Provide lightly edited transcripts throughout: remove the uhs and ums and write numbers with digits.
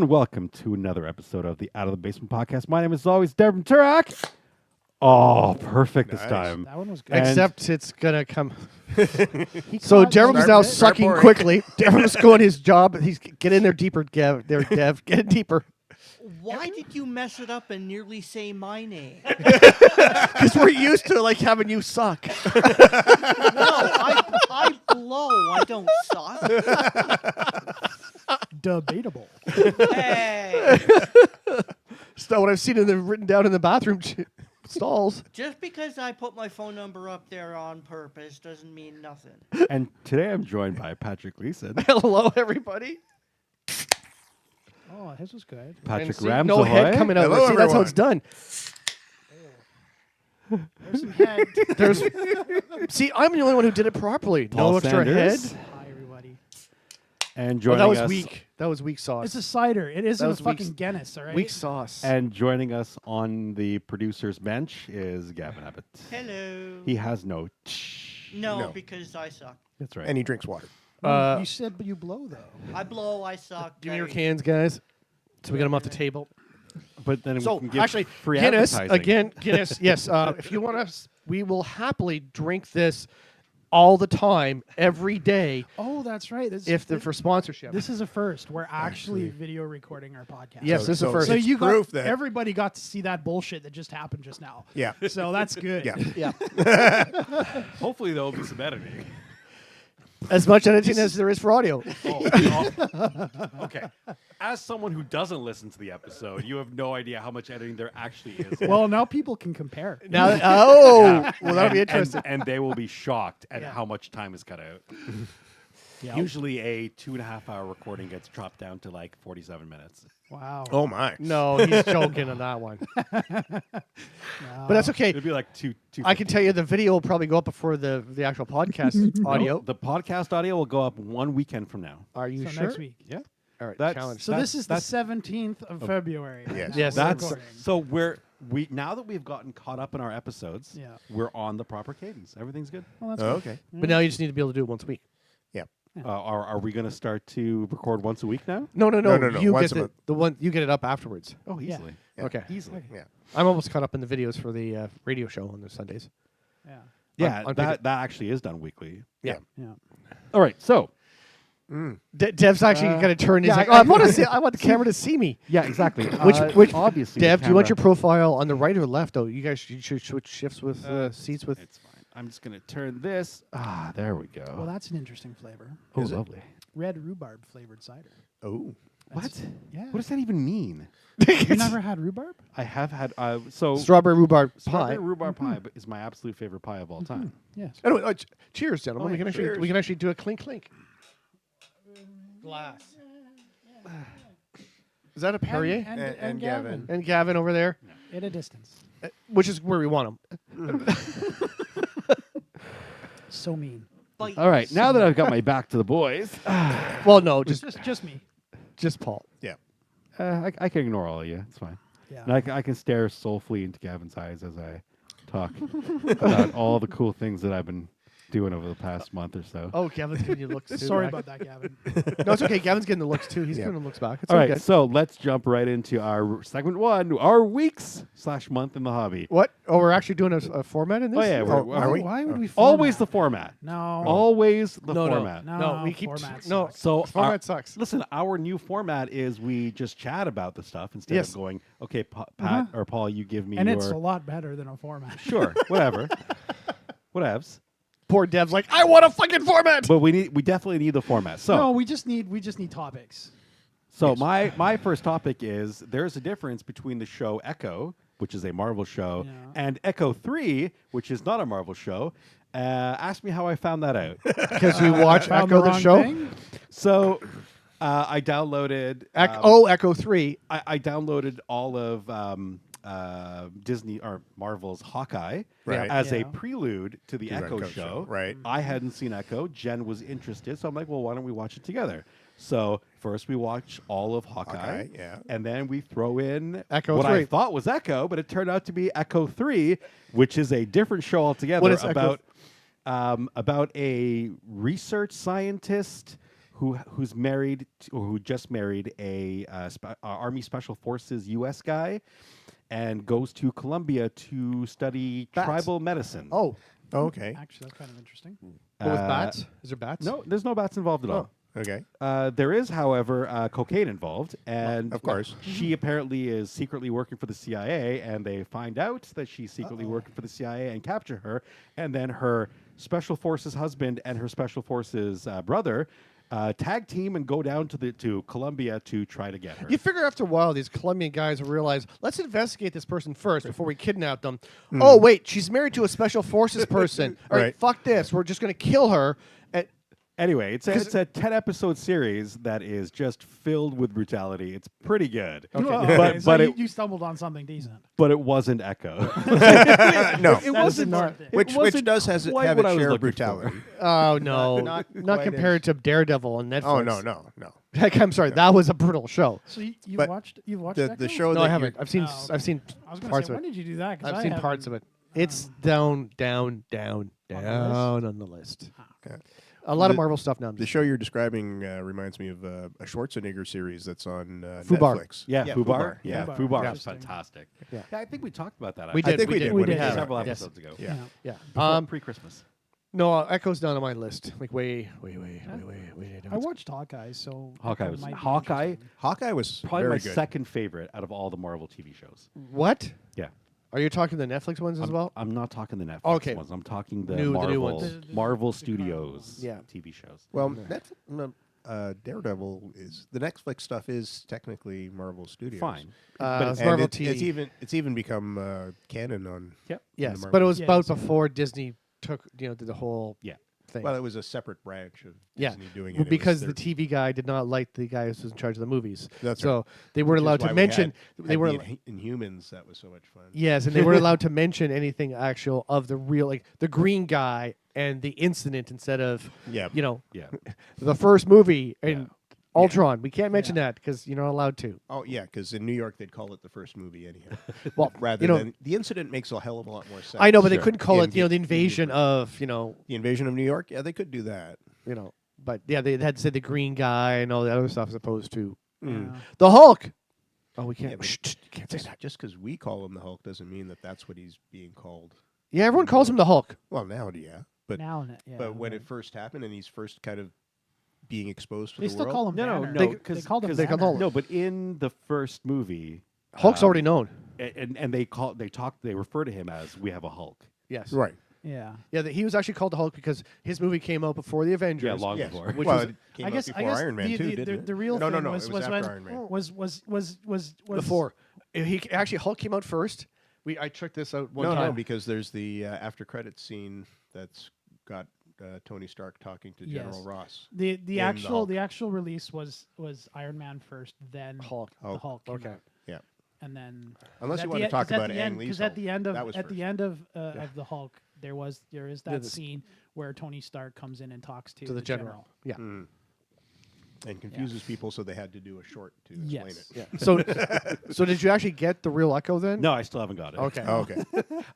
and welcome to another episode of the Out of the Basement podcast. My name is always Devin Turak. Oh, perfect this time. That one was good. And- Except it's gonna come. He So caught Jerem's it. now Start sucking pouring. quickly. Jerem's going his job. He's get in there deeper, Dev. Get in deeper. Why did you mess it up and nearly say my name? Because we're used to like having you suck. No, I blow. I don't suck. Debatable. Hey, It's not what I've seen in the written down in the bathroom stalls. just because I put my phone number up there on purpose doesn't mean nothing. And today I'm joined by Patrick Leeson, Hello, everybody. Oh, his was good. Patrick And see, Ramsey. no head coming out. Hello, See, that's how everyone. it's done. There's some head. There's. See, I'm the only one who did it properly. Paul no extra Sanders. head. Hi, everybody. And Oh, joining that was us, weak. That was weak sauce. It's a cider. It isn't a was fucking weak- Guinness, all right? weak sauce. And joining us on the producer's bench is Gavin Abbott. Hello. He has no. No, No. because I suck. That's right. And he drinks water. You said but you blow, though. I blow. I suck. Give me your I- cans, guys. So we get them off the table. But then So we can give actually, free Guinness advertising. again. Guinness, yes. If you want us, we will happily drink this all the time, every day, Oh, that's right. This, if they're for sponsorship. this is a first. We're actually video recording our podcast. Yes, this is the so- first. So It's you got proof that- everybody got to see that bullshit that just happened just now. Yeah. So that's good. Yeah. yeah, Hopefully there will be some editing. as much editing as there is for audio. Okay. As someone who doesn't listen to the episode, you have no idea how much editing there actually is. Well, now people can compare. Now, Yeah. well, that'll be And- interesting. And they will be shocked at Yeah. how much time is cut out. Yeah. Usually a 2.5-hour recording gets chopped down to like 47 minutes. Wow. Oh my. No, he's joking on that one. No. But that's okay. It'd be like two. I can tell you the video will probably go up before the actual podcast audio. The podcast audio will go up 1 weekend from now. Are you So sure? next week. Yeah. All right, That's- challenge. So this is the 17th of February. Yes. Yes. We're That's recording. so we now that we've gotten caught up in our episodes, Yeah. we're on the proper cadence. Everything's good. Well, that's Oh, good. okay. But now you just need to be able to do it once a week. Yeah. Are we going to start to record once a week now? No. No, You once get a month. the one. You get it up afterwards. Oh, Yeah. easily. Yeah. Okay. Easily. Yeah. I'm almost caught up in the videos for the radio show on the Sundays. Yeah. Yeah, on that actually is done weekly. Yeah. Yeah. All right, so Dev's actually going to turn. He's yeah, like, I- I want to see. I want the camera to see me. yeah, exactly. Which obviously, Dev, the do you want your camera- profile on the right or left? though? You guys you should switch shifts with seats with. It's fine. I'm just going to turn this. Ah, there we go. Well, that's an interesting flavor. oh, Is it? lovely. Red rhubarb flavored cider. Oh. What? Yeah. What does that even mean? You never had rhubarb? I have had so Strawberry rhubarb strawberry pie. rhubarb pie is my absolute favorite pie of all time. Yes. Anyway, cheers, gentlemen. Oh, we can actually cheers. we can actually do a clink clink. Glass. Is that a Perrier? And Gavin. And Gavin over there, At a distance. which is where we want him. So mean. Bite. All right, now that I've got my back to the boys, Well, no, just Just me. Paul. Yeah. I can ignore all of you. It's fine. Yeah. And I can stare soulfully into Gavin's eyes as I talk about all the cool things that I've been doing over the past month or so. Oh, Gavin's giving you looks too. Sorry back. about that, Gavin. No, it's okay. Gavin's getting the looks too. He's Yeah. giving the looks back. It's All right, okay. so let's jump right into our segment one, our weeks/month in the hobby. What? Oh, we're actually doing a format in this? Oh yeah, are we? Why would we always the format? format. No. Always the No, no. format. No, we keep format no. sucks. So Format sucks. Listen, our new format is we just chat about the stuff instead Yes. of going, okay, Pat or Paul, you give me And your it's a lot better than a format. sure, whatever, whatevs. Poor Dev's like, I want a fucking format. But we definitely need the format. So No, we just need topics. So my first topic is there's a difference between the show Echo, which is a Marvel show, Yeah. and Echo 3, which is not a Marvel show. Ask me how I found that out. Because we watch Found Echo the the wrong show. thing? So I downloaded Echo 3. I downloaded all of Disney or Marvel's Hawkeye Right. as a Yeah. prelude to the To Echo Echo show. show, right. I hadn't seen Echo. Jen was interested, so I'm like, well, why don't we watch it together? So first we watch all of Hawkeye, Hawkeye, yeah. and then we throw in Echo what 3. I thought was Echo, but it turned out to be Echo 3, which is a different show altogether What is Echo? about a research scientist who's married or who just married a Army Special Forces U.S. guy, and goes to Colombia to study Bats. tribal medicine. Oh, Okay. Actually, that's kind of interesting. but with bats? Is there bats? No, there's no bats involved at all. Okay. There is, however, cocaine involved, and Of course. she apparently is secretly working for the CIA, and they find out that she's secretly working for the CIA and capture her, and then her Special Forces husband and her Special Forces brother tag team and go down to Colombia to try to get her. You figure after a while, these Colombian guys will realize, let's investigate this person first before we kidnap them. Oh, wait, she's married to a Special Forces person. All right, Right. fuck this. We're just going to kill her. And Anyway, it's a 10-episode series that is just filled with brutality. It's pretty good. Okay. But- So but you, it- you stumbled on something decent. But it wasn't Echo. No. That is wasn't not- it Which wasn't does quite have what I its was share of looking brutality. oh, no. Not Not quite compared to Daredevil on Netflix. Oh no. Heck, I'm sorry. That was a brutal show. So you've But watched The Echo? show No, that I haven't. I've seen Oh, I've seen I was going to parts say, of when it. did you do that? 'Cause I've I seen haven't- parts of it. It's down on the list. Okay. A lot of The- Marvel stuff now. The show you're describing reminds me of a Schwarzenegger series that's on Fubar. Netflix. Yeah, Fubar. Yeah, Fubar. Fubar Yeah. is fantastic. Yeah. I think we talked about that. We actually. did. I think we did. We when did. it came several out. Yes. episodes ago. Yeah. Yeah. Before pre-Christmas. No, Echo's down on my list. Like way. I watched Hawkeye, so Hawkeye Echo was might be Hawkeye. interesting. Hawkeye was Probably very my good. second favorite out of all the Marvel TV shows. What? Yeah. Are you talking the Netflix ones as well? I'm not talking the Netflix Okay. ones. I'm talking the New Marvel, ones. Marvel The Studios Yeah. TV shows. Well, Daredevil is the Netflix stuff is technically Marvel Studios. Fine. But it's it's Marvel and TV. it's even become canon on. Yep. Yes, Marvel. but it was Yeah, about so- before Disney did the whole Yeah. thing. Well, it was a separate branch of Yeah. Disney doing Well, it. because it the was TV guy did not like the guy who was in charge of the movies. That's so they weren't allowed to mention. They were Inhumans. That was so much fun. yes, and they weren't allowed to mention anything actual of the real, like the green guy and the incident instead of Yeah. Yeah. the first movie and Yeah. Ultron. We can't mention that because you're not allowed to. Oh yeah, because in New York they'd call it the first movie anyhow. Well, Rather you know, than the incident makes a hell of a lot more sense. I know, but they Sure. couldn't call it, In the invasion of, the invasion of New York. Yeah, they could do that. But yeah, they had to say the green guy and all the other stuff as opposed to Mm. Yeah. the Hulk. Oh, we can't. Yeah, but Shh, you can't say that. Just because we call him the Hulk doesn't mean that that's what he's being called. Yeah, everyone calls him the Hulk. Well, now, yeah, but Yeah, when right. it first happened and he's first kind of being exposed to They the still world. call him No, Banner. no, They because called him they call Banner. him- no, but in the first movie, Hulk's already known. and they refer to him as we have a Hulk. Yes. right? Yeah. Yeah, he was actually called the Hulk because his movie came out before the Avengers. Yeah, long Yes. before. Which well, was- it came I out guess before Iron Man too, didn't it? the real no, thing no, was it was when after Iron Man. was before. He actually Hulk came out first. I checked this out one No, time. no, because there's the after credits scene that's got Tony Stark talking to General Yes. Ross. the the actual Hulk. release was Iron Man first, then Hulk. The Hulk. came Okay. out. Yeah. And then Unless at you the want to e- talk 'cause at about the Ang end, Lee's because at the Hulk. end of That was at the first. end of the Hulk, there is Yeah, that the- scene where Tony Stark comes in and talks to the general. Yeah. Mm. And confuses people, so they had to do a short to explain Yes. it. Yeah. So did you actually get the real Echo then? No, I still haven't got it. Okay. Oh, okay.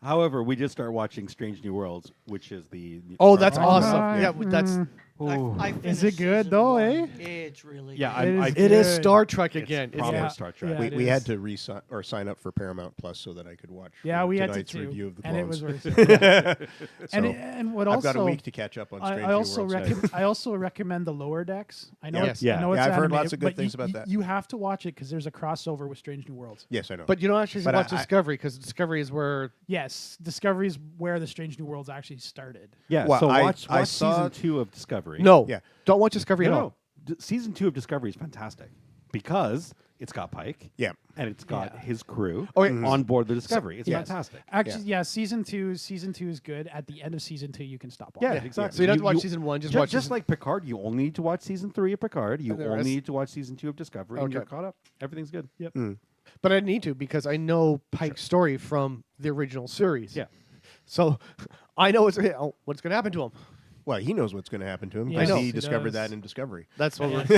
However, we did start watching Strange New Worlds, which is the Oh, that's Star- awesome. Alright. Yeah, that's Ooh. I Is it finished good season though, one. eh? It's really Yeah, good. I- it is good. Star Trek It's again. It's proper Yeah. Star Trek. Yeah. We It had is. to sign up for Paramount Plus so that I could watch. Yeah, we had to tonight's too. review of the and it clones. was worth it. So, and what I've also got a week to catch up on Strange I New also Worlds. I also recommend the Lower Decks. I know Yeah. it's Yeah. I know Yeah, it's I've heard animated, lots of good but things you- about you- that. You have to watch it because there's a crossover with Strange New Worlds. Yes, I know. But you don't actually But watch I- Discovery because Discovery is where Yes, Discovery's where the Strange New Worlds actually started. Yeah, Well, so I watch saw- season 2 of Discovery. no, Yeah. don't watch Discovery at No, all. no. Season 2 of Discovery is fantastic because it's got Pike. Yeah. And it's got Yeah. his crew Okay. on board the Discovery. It's Yes. fantastic. Actually, yeah, season two is good. At the end of season 2, you can stop watching. Yeah, exactly. So you don't have to watch season one. Just watch just season- like Picard, you only need to watch season 3 of Picard. You And the only rest- need to watch season 2 of Discovery, and you're Okay. caught up. Everything's good. Yep. But I need to because I know Pike's story from the original series. Yeah. So I know what's going to happen to him. Well, he knows what's going to happen to him Yes, because he he discovered does. that in Discovery. That's what.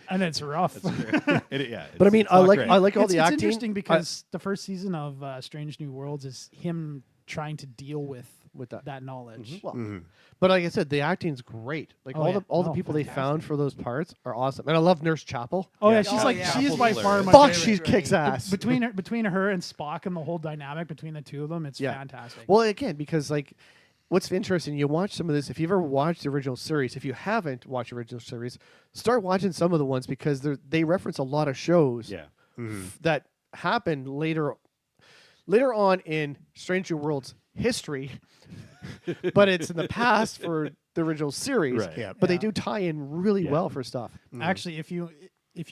And it's rough. But I mean, I like all it's the acting. interesting because the first season of Strange New Worlds is him trying to deal with With that. knowledge. Well, but like I said, the acting's great. Like Oh, all yeah. the Oh, people they fantastic. found for those parts are awesome. And I love Nurse Chapel. Oh yeah, Yeah. she's Oh, like yeah. she is by Hilarious. far my Fuck, favorite. she kicks ass. Between her and Spock and the whole dynamic between the two of them, it's Yeah. fantastic. Well, again, because like, what's interesting, you watch some of this. If you've ever watched the original series, if you haven't watched the original series, start watching some of the ones because they reference a lot of shows Yeah. that happened later on in Strange New Worlds history, but it's in the past for the original series. Right. Yeah. But they Yeah. do tie in really Yeah. well for stuff. Actually, if you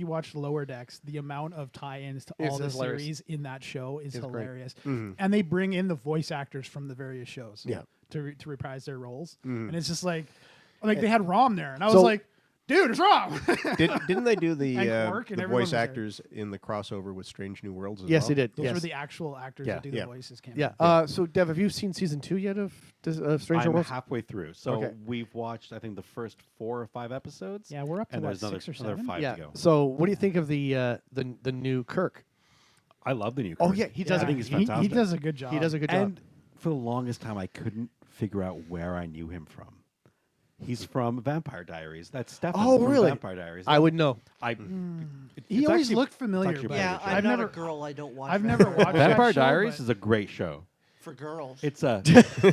watch Lower Decks, the amount of tie-ins to It's all the hilarious. series in that show is It's great. hilarious, and they bring in the voice actors from the various shows, Yeah. to reprise their roles, and it's just like they had Rom there, and I was So- like, dude, it's Rom. Didn't they do the And Quark and the everyone was voice there. actors in the crossover with Strange New Worlds as Yes, well? they did. Those yes. were the actual actors Yeah. that do the Yeah. voices. Yeah. So, Dev, have you seen season 2 yet of Stranger I'm Worlds? halfway through. So Okay. we've watched, I think, the first 4 or 5 episodes. Yeah, we're up to and what, there's another 6 or another 7? 5 Yeah. to go. So, what do you think of the new Kirk? I love the new. Oh Kirk. yeah, he does. I think he's fantastic. He does a good job. He does a good job. And for the longest time, I couldn't figure out where I knew him from. He's from Vampire Diaries. That's Stefan Oh, from really? Vampire Diaries. I would know. He it's always actually- looked it's familiar. actually a but pretty Yeah, good show. I'm I've not never- a girl. I don't watch. I've never watched that Vampire show, Diaries but- is a great show. for girls. It's a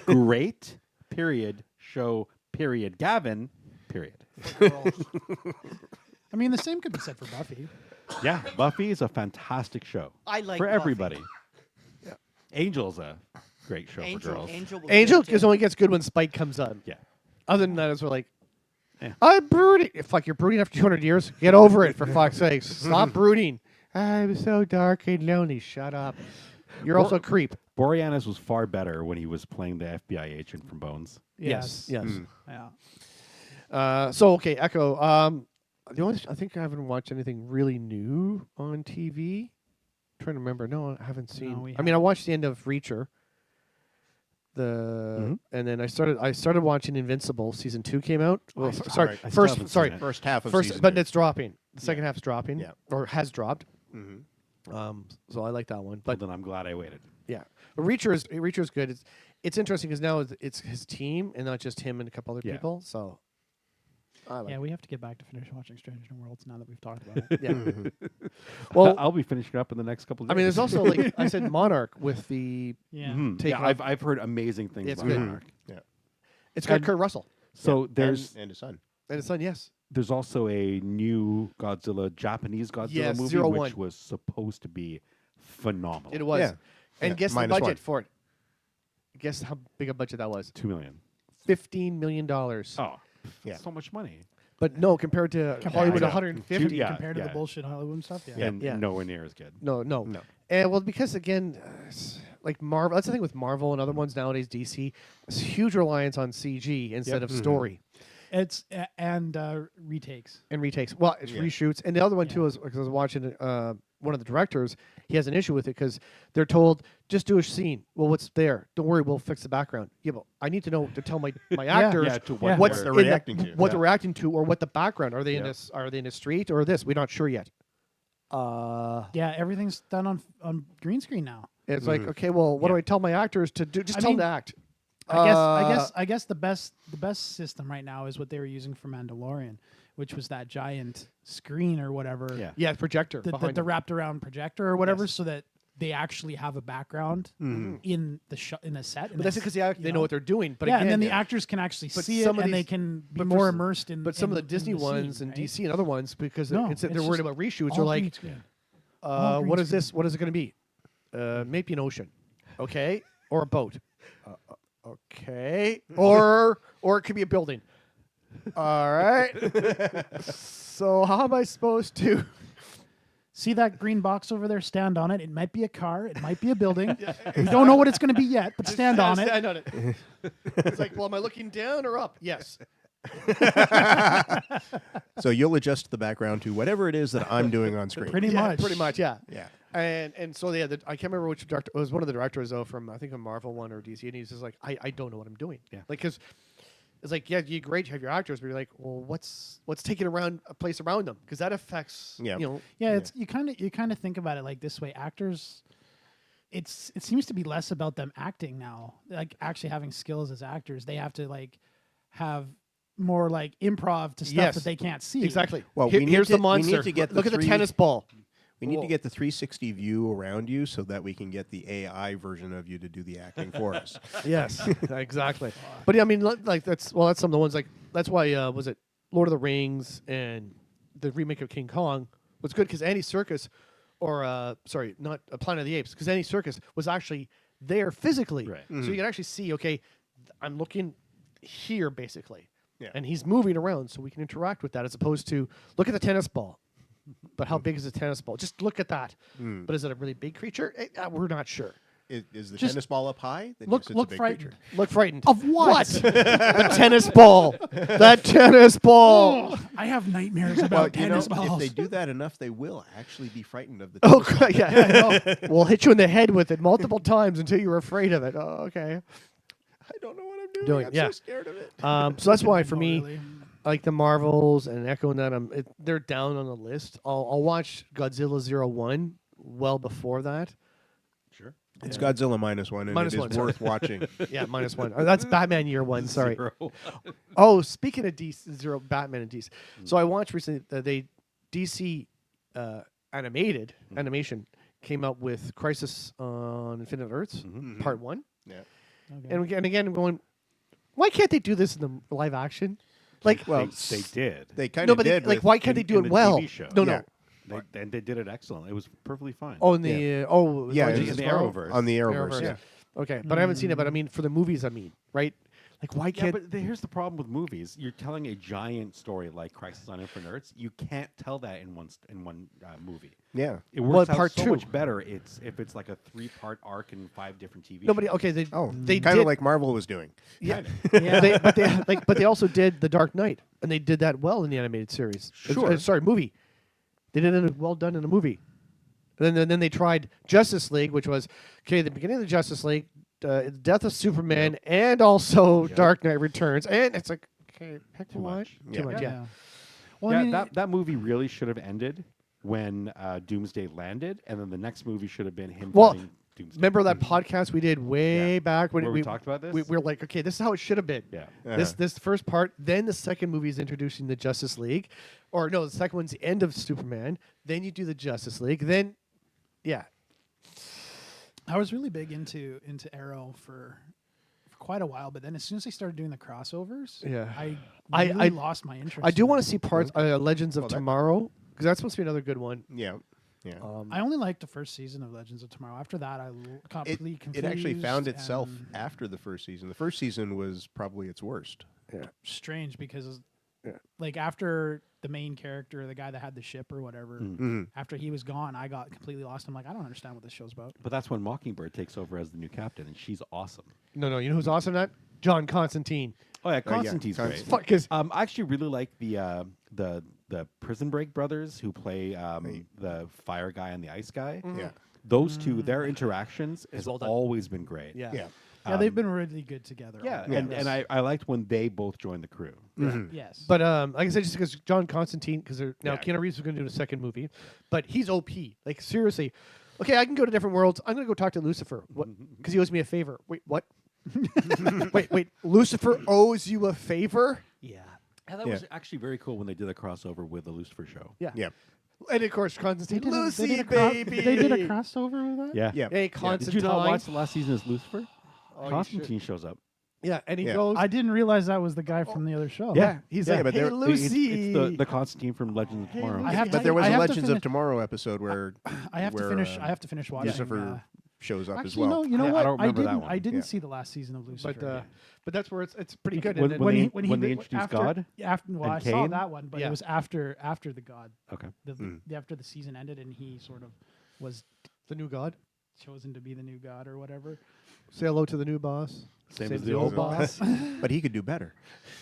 great show. Period. Gavin. Period. For girls. I mean, the same could be said for Buffy. Yeah, Buffy is a fantastic show I like for Buffy. everybody. Angel's a great show for girls. Angel. Was Angel good, too. only gets good when Spike comes on. Yeah. Other than that, it's like, Yeah. I'm brooding. Fuck, you're brooding after 200 years? Get over it, for fuck's sake. Stop brooding. I'm so dark and lonely. Shut up. You're also a creep. Boreanaz was far better when he was playing the FBI agent from Bones. Yes. Yes. Yeah. So, okay, Echo. The only I think I haven't watched anything really new on TV. Trying to remember. No, I haven't seen. we I mean, I watched the end of Reacher. And then I started watching Invincible. Season 2 came out. Well, still- sorry, I still first haven't sorry, seen it. First half of first, season but 2. it's dropping. The second half's dropping. Yeah. Or has dropped. Mm-hmm. So I like that one. But But then I'm glad I waited. yeah, but Reacher is good. It's interesting because now it's his team and not just him and a couple other Yeah. people. So I like Yeah, we have to get back to finish watching Strange New Worlds now that we've talked about it. yeah. Well, I'll be finishing up in the next couple of I days. mean, there's also like I said, Monarch with the Yeah. Mhm. Take Yeah, off. I've heard amazing things It's about good. Monarch. it's got And- Kurt Russell So there's and his son. and his son. Yes, there's also a new Japanese Godzilla Yes, movie, 01. which was supposed to be phenomenal. it was. Yeah. And Yeah, guess the minus budget one. for it. Guess how big a budget that was? $2 million. $15 million. Oh, Yeah. so much money. But no, compared to Hollywood, to- 150. Yeah, Compared to yeah. the bullshit Hollywood stuff. Yeah. And Yeah. nowhere near as good. No. No. And well, because again, it's like Marvel. That's the thing with Marvel and other ones nowadays. DC, it's huge reliance on CG instead of story It's and retakes. and retakes. Well, it's Yeah. reshoots. And the other one too is because I was watching one of the directors. He has an issue with it because they're told just do a scene. Well, what's there? Don't worry, we'll fix the background. Yeah, but I need to know to tell my actors Yeah, to Yeah. what's they're in the- reacting to. what Yeah. they're reacting to, or what the background. Are they in Yeah. this? Are they in a street or this? We're not sure yet. Yeah, everything's done on green screen now. It's like, okay, well, what do Yeah. I tell my actors to do? Just I tell mean, them to act. I guess the best system right now is what they were using for Mandalorian, which was that giant screen or whatever. Yeah. Yeah, projector The behind them. wrapped around projector or whatever, Yes. so that they actually have a background in the in a set. But that's because they know what they're doing. But yeah, again, and then the actors can actually but see it, some of and they these- can be but for more s- immersed in. But some of the in Disney the scene, ones and right? DC and other ones, because No, they're it's worried just about reshoots, all are like, green screen. all green what is screen. this? What is it going to be? Maybe an ocean, okay, or a boat, okay, or it could be a building. All right. So how am I supposed to? See that green box over there? Stand on it. It might be a car. It might be a building. We don't know what it's going to be yet, but stand on it. Stand on it. It's like, well, am I looking down or up? Yes. So you'll adjust the background to whatever it is that I'm doing on screen. Pretty Yeah, much. Pretty much, yeah. Yeah. And so yeah, I can't remember which director. It was one of the directors though from I think a Marvel one or DC, and he's just like, I don't know what I'm doing. Yeah. Like because it's like yeah, you great you have your actors, but you're like, well, what's taking around a place around them because that affects Yeah. you know Yeah, it's you kind of think about it like this way. Actors, it seems to be less about them acting now, like actually having skills as actors. They have to like have more like improv to stuff Yes. that they can't see. Exactly. Well, Here's the we monster. need to get Look the at the three- tennis ball. We need Whoa. to get the 360 view around you so that we can get the AI version of you to do the acting for us. Yes, exactly. But yeah, I mean, like that's some of the ones like that's why was it Lord of the Rings and the remake of King Kong was good because Andy Serkis, or sorry, not Planet of the Apes, because Andy Serkis was actually there physically, Right. so you can actually see. Okay, I'm looking here basically, Yeah. and he's moving around, so we can interact with that as opposed to look at the tennis ball. But how big is the tennis ball? Just look at that. But is it a really big creature? We're not sure. Is the Just tennis ball up high? Then Look yes, it's a big frightened. creature. Look frightened. Of what? The tennis ball. That tennis ball. Oh, I have nightmares Well, about you know, tennis balls. if they do that enough, they will actually be frightened of the Oh, tennis God, yeah. We'll hit you in the head with it multiple times until you're afraid of it. Oh, okay. I don't know what I'm Doing- I'm yeah. so scared of it. So that's why for No, me, really. like the Marvels and Echo and that, they're down on the list. I'll watch Godzilla 01 well before that. Sure. It's Godzilla -1, and Minus it is one, sorry. worth watching. Yeah, -1. That's Batman Year One. Sorry. 0. Oh, speaking of DC, Batman and DC. So I watched recently they DC animation came out with Crisis on Infinite Earths Part 1. Yeah. Okay. And again, I'm going, why can't they do this in the live action? Like, Well, they did. They kind no, of but did. like, with- why can't they in- do in it the well? TV show. No, Yeah. no. And they did it excellent. It was perfectly fine. Oh, in the oh, Yeah, Legends in of the Tomorrow? Arrowverse. on the Arrowverse. Arrowverse, Yeah. Okay, but I haven't seen it. But I mean, for the movies, right? Like, why Yeah, can't? but here's the problem with movies. You're telling a giant story like Crisis on Infinite Earths. You can't tell that in one movie. Yeah. It Well, works out part so two. much better. If it's like a 3-part arc and 5 different TV. Nobody. shows. Okay, they Oh, they kind did of like Marvel was doing. yeah. Yeah. But they also did The Dark Knight, and they did that well in the animated series. Sure. Sorry, movie. They did it well done in a movie. And then they tried Justice League, which was okay. The beginning of the Justice League, Death of Superman, and also Dark Knight Returns, and it's like okay, pick Too one. much. Too much, yeah. Well, Yeah, I mean, that movie really should have ended when Doomsday landed, and then the next movie should have been him Well, fighting Doomsday. Remember that podcast we did way Yeah. back when Where we talked about this? We were like, okay, this is how it should have been. Yeah. This first part, then the second movie is introducing the Justice League, or no, the second one's the end of Superman. Then you do the Justice League. Then, yeah, I was really big into Arrow for quite a while, but then as soon as they started doing the crossovers, Yeah. I I really lost my interest. I do in want it. to see parts Legends of Well, that- Tomorrow because that's supposed to be another good one. Yeah. Yeah. I only liked the first season of Legends of Tomorrow. After that, I got It, completely it confused. actually found itself and after the first season. The first season was probably its worst. strange because, Yeah. like, after the main character, the guy that had the ship or whatever, after he was gone, I got completely lost. I'm like, I don't understand what this show's about. But that's when Mockingbird takes over as the new captain, and she's awesome. No, you know who's awesome? That John Constantine. Oh yeah, yeah, Constantine's great. Constantine. Fuck is I actually really like the Prison Break brothers who play the fire guy and the ice guy. Yeah. Those two, their interactions has well done. always been great. yeah. Yeah. Yeah, they've been really good together. Yeah, all- and I liked when they both joined the crew. yes, But like I said, just because John Constantine, because now Yeah. Keanu Reeves is going to do the second movie, but he's OP. Like seriously, okay, I can go to different worlds. I'm going to go talk to Lucifer. What? Because he owes me a favor. Wait, what? wait. Lucifer owes you a favor? yeah. And that Yeah. was actually very cool when they did a crossover with the Lucifer show. Yeah. Yeah. And of course, Constantine. Lucy, they did baby. They did a crossover with that. Yeah. Yeah. Hey, Did Constantine. you not watch the last season as Lucifer? Oh, you Constantine shows up. Yeah, and he Yeah. goes. I didn't realize that was the guy from the other show. He's Yeah, like, but hey, they're- Lucy. It's the Constantine from Legends of Tomorrow. I have to But there was I a have to Legends of finish- Tomorrow episode where I have to where, finish. I have to finish watching. Lucifer shows up as actually, well. no. You know Yeah, I what? don't remember that didn't. one. I didn't Yeah. see the last season of Lucifer. But that's where it's pretty good. When- and then, when they- when they did- introduced after, God yeah, after, well, and I saw Cain? that one, but Yeah. it was after the God, Okay. after the season ended, and he sort of was the new god. chosen to be the new God or whatever. Say hello to the new boss. Same as the old boss. But he could do better.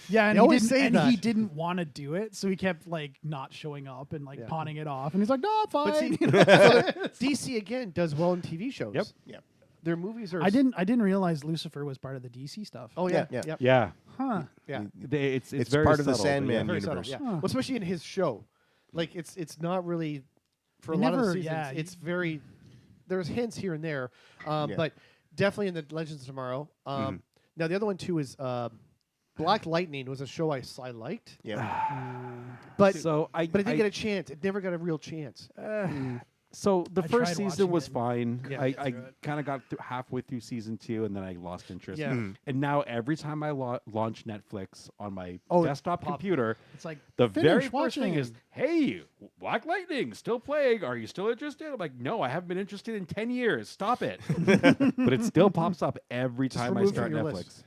Yeah, and They always say and that. he didn't want to do it, so he kept like not showing up and like Yeah. pawning it off, and he's like, "No, fine." But see, you know? DC again does well in TV shows. Yep. Yeah. Their movies are. I didn't realize Lucifer was part of the DC stuff. Oh yeah, Yeah. yeah. Yeah. Huh. Yeah. It's It's very part of the subtle, but Sandman Very subtle, universe. yeah. Huh. Well, especially in his show, like it's not really for They a lot of never- the seasons. yeah, It's very there's hints here and there, Yeah. but definitely in the Legends of Tomorrow. Now the other one too is Black Lightning was a show I liked, Yeah. but So it didn't get a chance. It never got a real chance. So the I first tried season watching was it. fine. Yeah. I kind of got halfway through season 2, and then I lost interest. Yeah. And now every time I launch Netflix on my Oh, it desktop pop- computer, It's like the very finish first thing is, watching. "Hey, Black Lightning still playing? Are you still interested?" I'm like, "No, I haven't been interested in 10 years. Stop it." But it still pops up every time I remove start from your Netflix. list.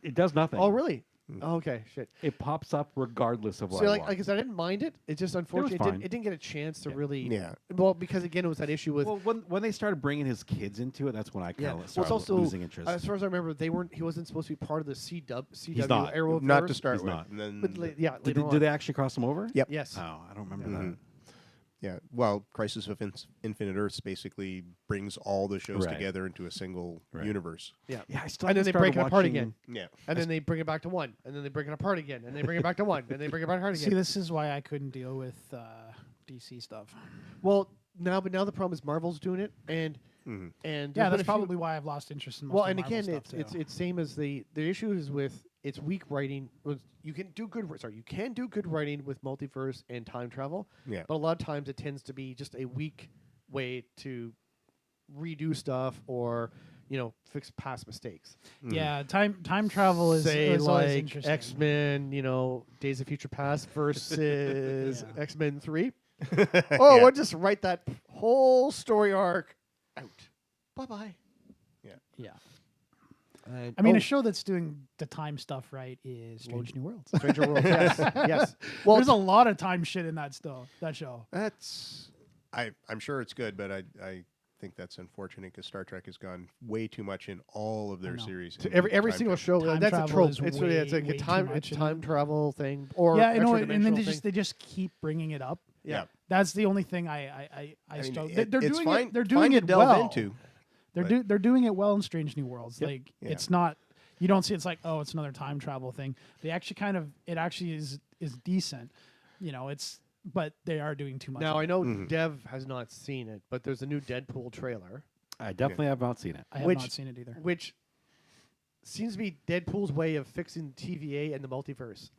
It does nothing. Oh really? Oh, okay, shit. It pops up regardless of what So I like, want. I guess I didn't mind it. It just unfortunately fine. it didn't get a chance to really. Yeah. Well, because again, it was that issue with. Well, when they started bringing his kids into it, that's when I kind of Well, started it's also losing interest. as far as I remember, he wasn't supposed to be part of the CW not. Arrowverse. Not to start He's with. not. And then But yeah, did, later they, on. did they actually cross them over? Yep. Yes. Oh, I don't remember Mhm. that. Yeah. Well, Crisis of Infinite Earths basically brings all the shows Right. together into a single Right. universe. Yeah. Yeah, I still And then haven't they started break it apart watching- again. Yeah. And then they bring it back to one, and then they bring it apart again, and they bring it back to one, and they bring it back apart See, again. this is why I couldn't deal with DC stuff. Well, now the problem is Marvel's doing it, and Mhm. and Yeah, there's been that's a few- probably why I've lost interest in most well, of and Marvel again, stuff it's too. it's same as the issue is with it's weak writing. You can do good. You can do good writing with multiverse and time travel. Yeah. But a lot of times it tends to be just a weak way to redo stuff or fix past mistakes. Yeah, time travel is Say is always like interesting. X-Men, Days of Future Past versus Yeah. X-Men 3. Oh, Yeah. we'll just write that whole story arc out. Bye-bye. Yeah, I mean, oh. a show that's doing the time stuff right is Strange New Worlds. Stranger Worlds, yes, yes. Well, There's a lot of time shit in that show. That's I'm sure it's good, but I think that's unfortunate because Star Trek has gone way too much in all of their know. series. to in every time single travel. show, Time that's a travel trope. is It's way, it's like way a too time much in time it. travel thing or Yeah, and extra-dimensional then thing. they just keep bringing it up. Yeah. That's the only thing I I mean, struggle. it- They're it's doing fine, it. They're fine doing to it delve well. into. They're doing it well in Strange New Worlds. Yep. Like Yeah. it's not. You don't see it's like, oh, it's another time travel thing. They actually it actually is decent. But they are doing too much. Now of I it. know Dev has not seen it, but there's a new Deadpool trailer, I definitely have not seen it. I have which- not seen it either. which seems to be Deadpool's way of fixing TVA and the multiverse.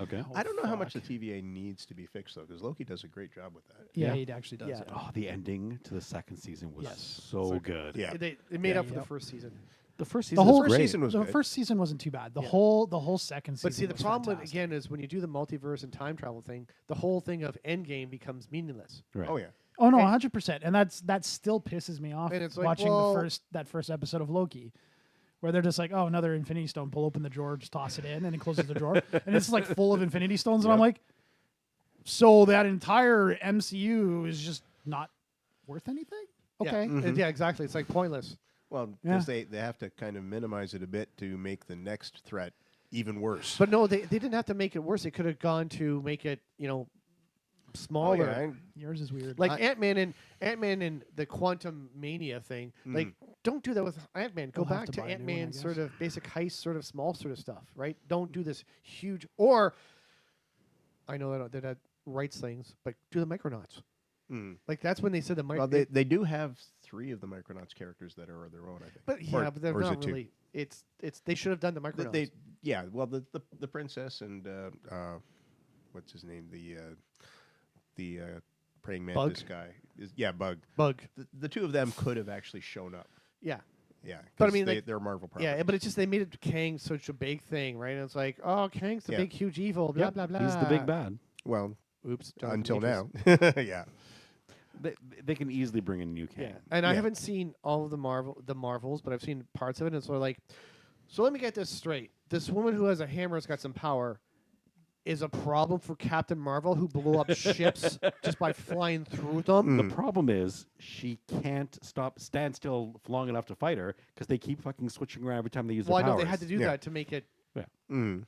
Okay. I don't know how much the fuck. TVA needs to be fixed though, because Loki does a great job with that. Yeah, Yeah. he actually does. Yeah. Yeah. Oh, the ending to the second season was Yes. so good. Yeah. It made Yeah. up for the Yep. first season. The first season The whole was great. season was the good. first season wasn't too bad. The Yeah. whole second season. But see, the was problem with, fantastic. again is when you do the multiverse and time travel thing, the whole thing of Endgame becomes meaningless. Right. Oh yeah. Oh no, and- 100%, and that still pisses me off. And it's like, watching well- that first episode of Loki, where they're just like, oh, another Infinity Stone. Pull open the drawer, just toss it in, and it closes the drawer, and it's like full of Infinity Stones, and I'm Yep. like, so that entire MCU is just not worth anything? Okay. Yeah, yeah, exactly. It's like pointless. Well, Yeah. because they have to kind of minimize it a bit to make the next threat even worse. But no, they didn't have to make it worse. They could have gone to make it, oh, smaller. yeah, Yours is weird. Like Ant-Man and the Quantum Mania thing. Like, don't do that with Ant-Man. Go We'll have back to to buy a new one, I Ant-Man sort guess. of basic heist, sort of small sort of stuff, right? Don't do this huge. Or I know that writes things, but do the Micronauts. Mm. Like that's when they said the Well, they do have 3 of the Micronauts characters that are their own, I think. But Or- yeah, but they're or is not it 2? really. It's they should have done the Micronauts. Yeah, well, the princess and what's his name, the praying mantis Bug? guy Bug. Bug. The 2 of them could have actually shown up. Yeah. Yeah, But I 'cause mean, like- they're Marvel properties. Yeah, but it's just they made it Kang such a big thing, right? And it's like, oh, Kang's the Yeah. big, huge evil, blah, Yep, blah, blah. He's the big bad. Well, Oops. Jonathan until Majors. now. Yeah. They can easily bring in new Yeah. Kang. And I Yeah. haven't seen all of the Marvels, but I've seen parts of it. And it's sort of like, so let me get this straight. This woman who has a hammer has got some power is a problem for Captain Marvel who blew up ships just by flying through them. The problem is she can't stand still long enough to fight her because they keep fucking switching around every time they use Well, I their know powers. they had to do Yeah. that to make it. Mm.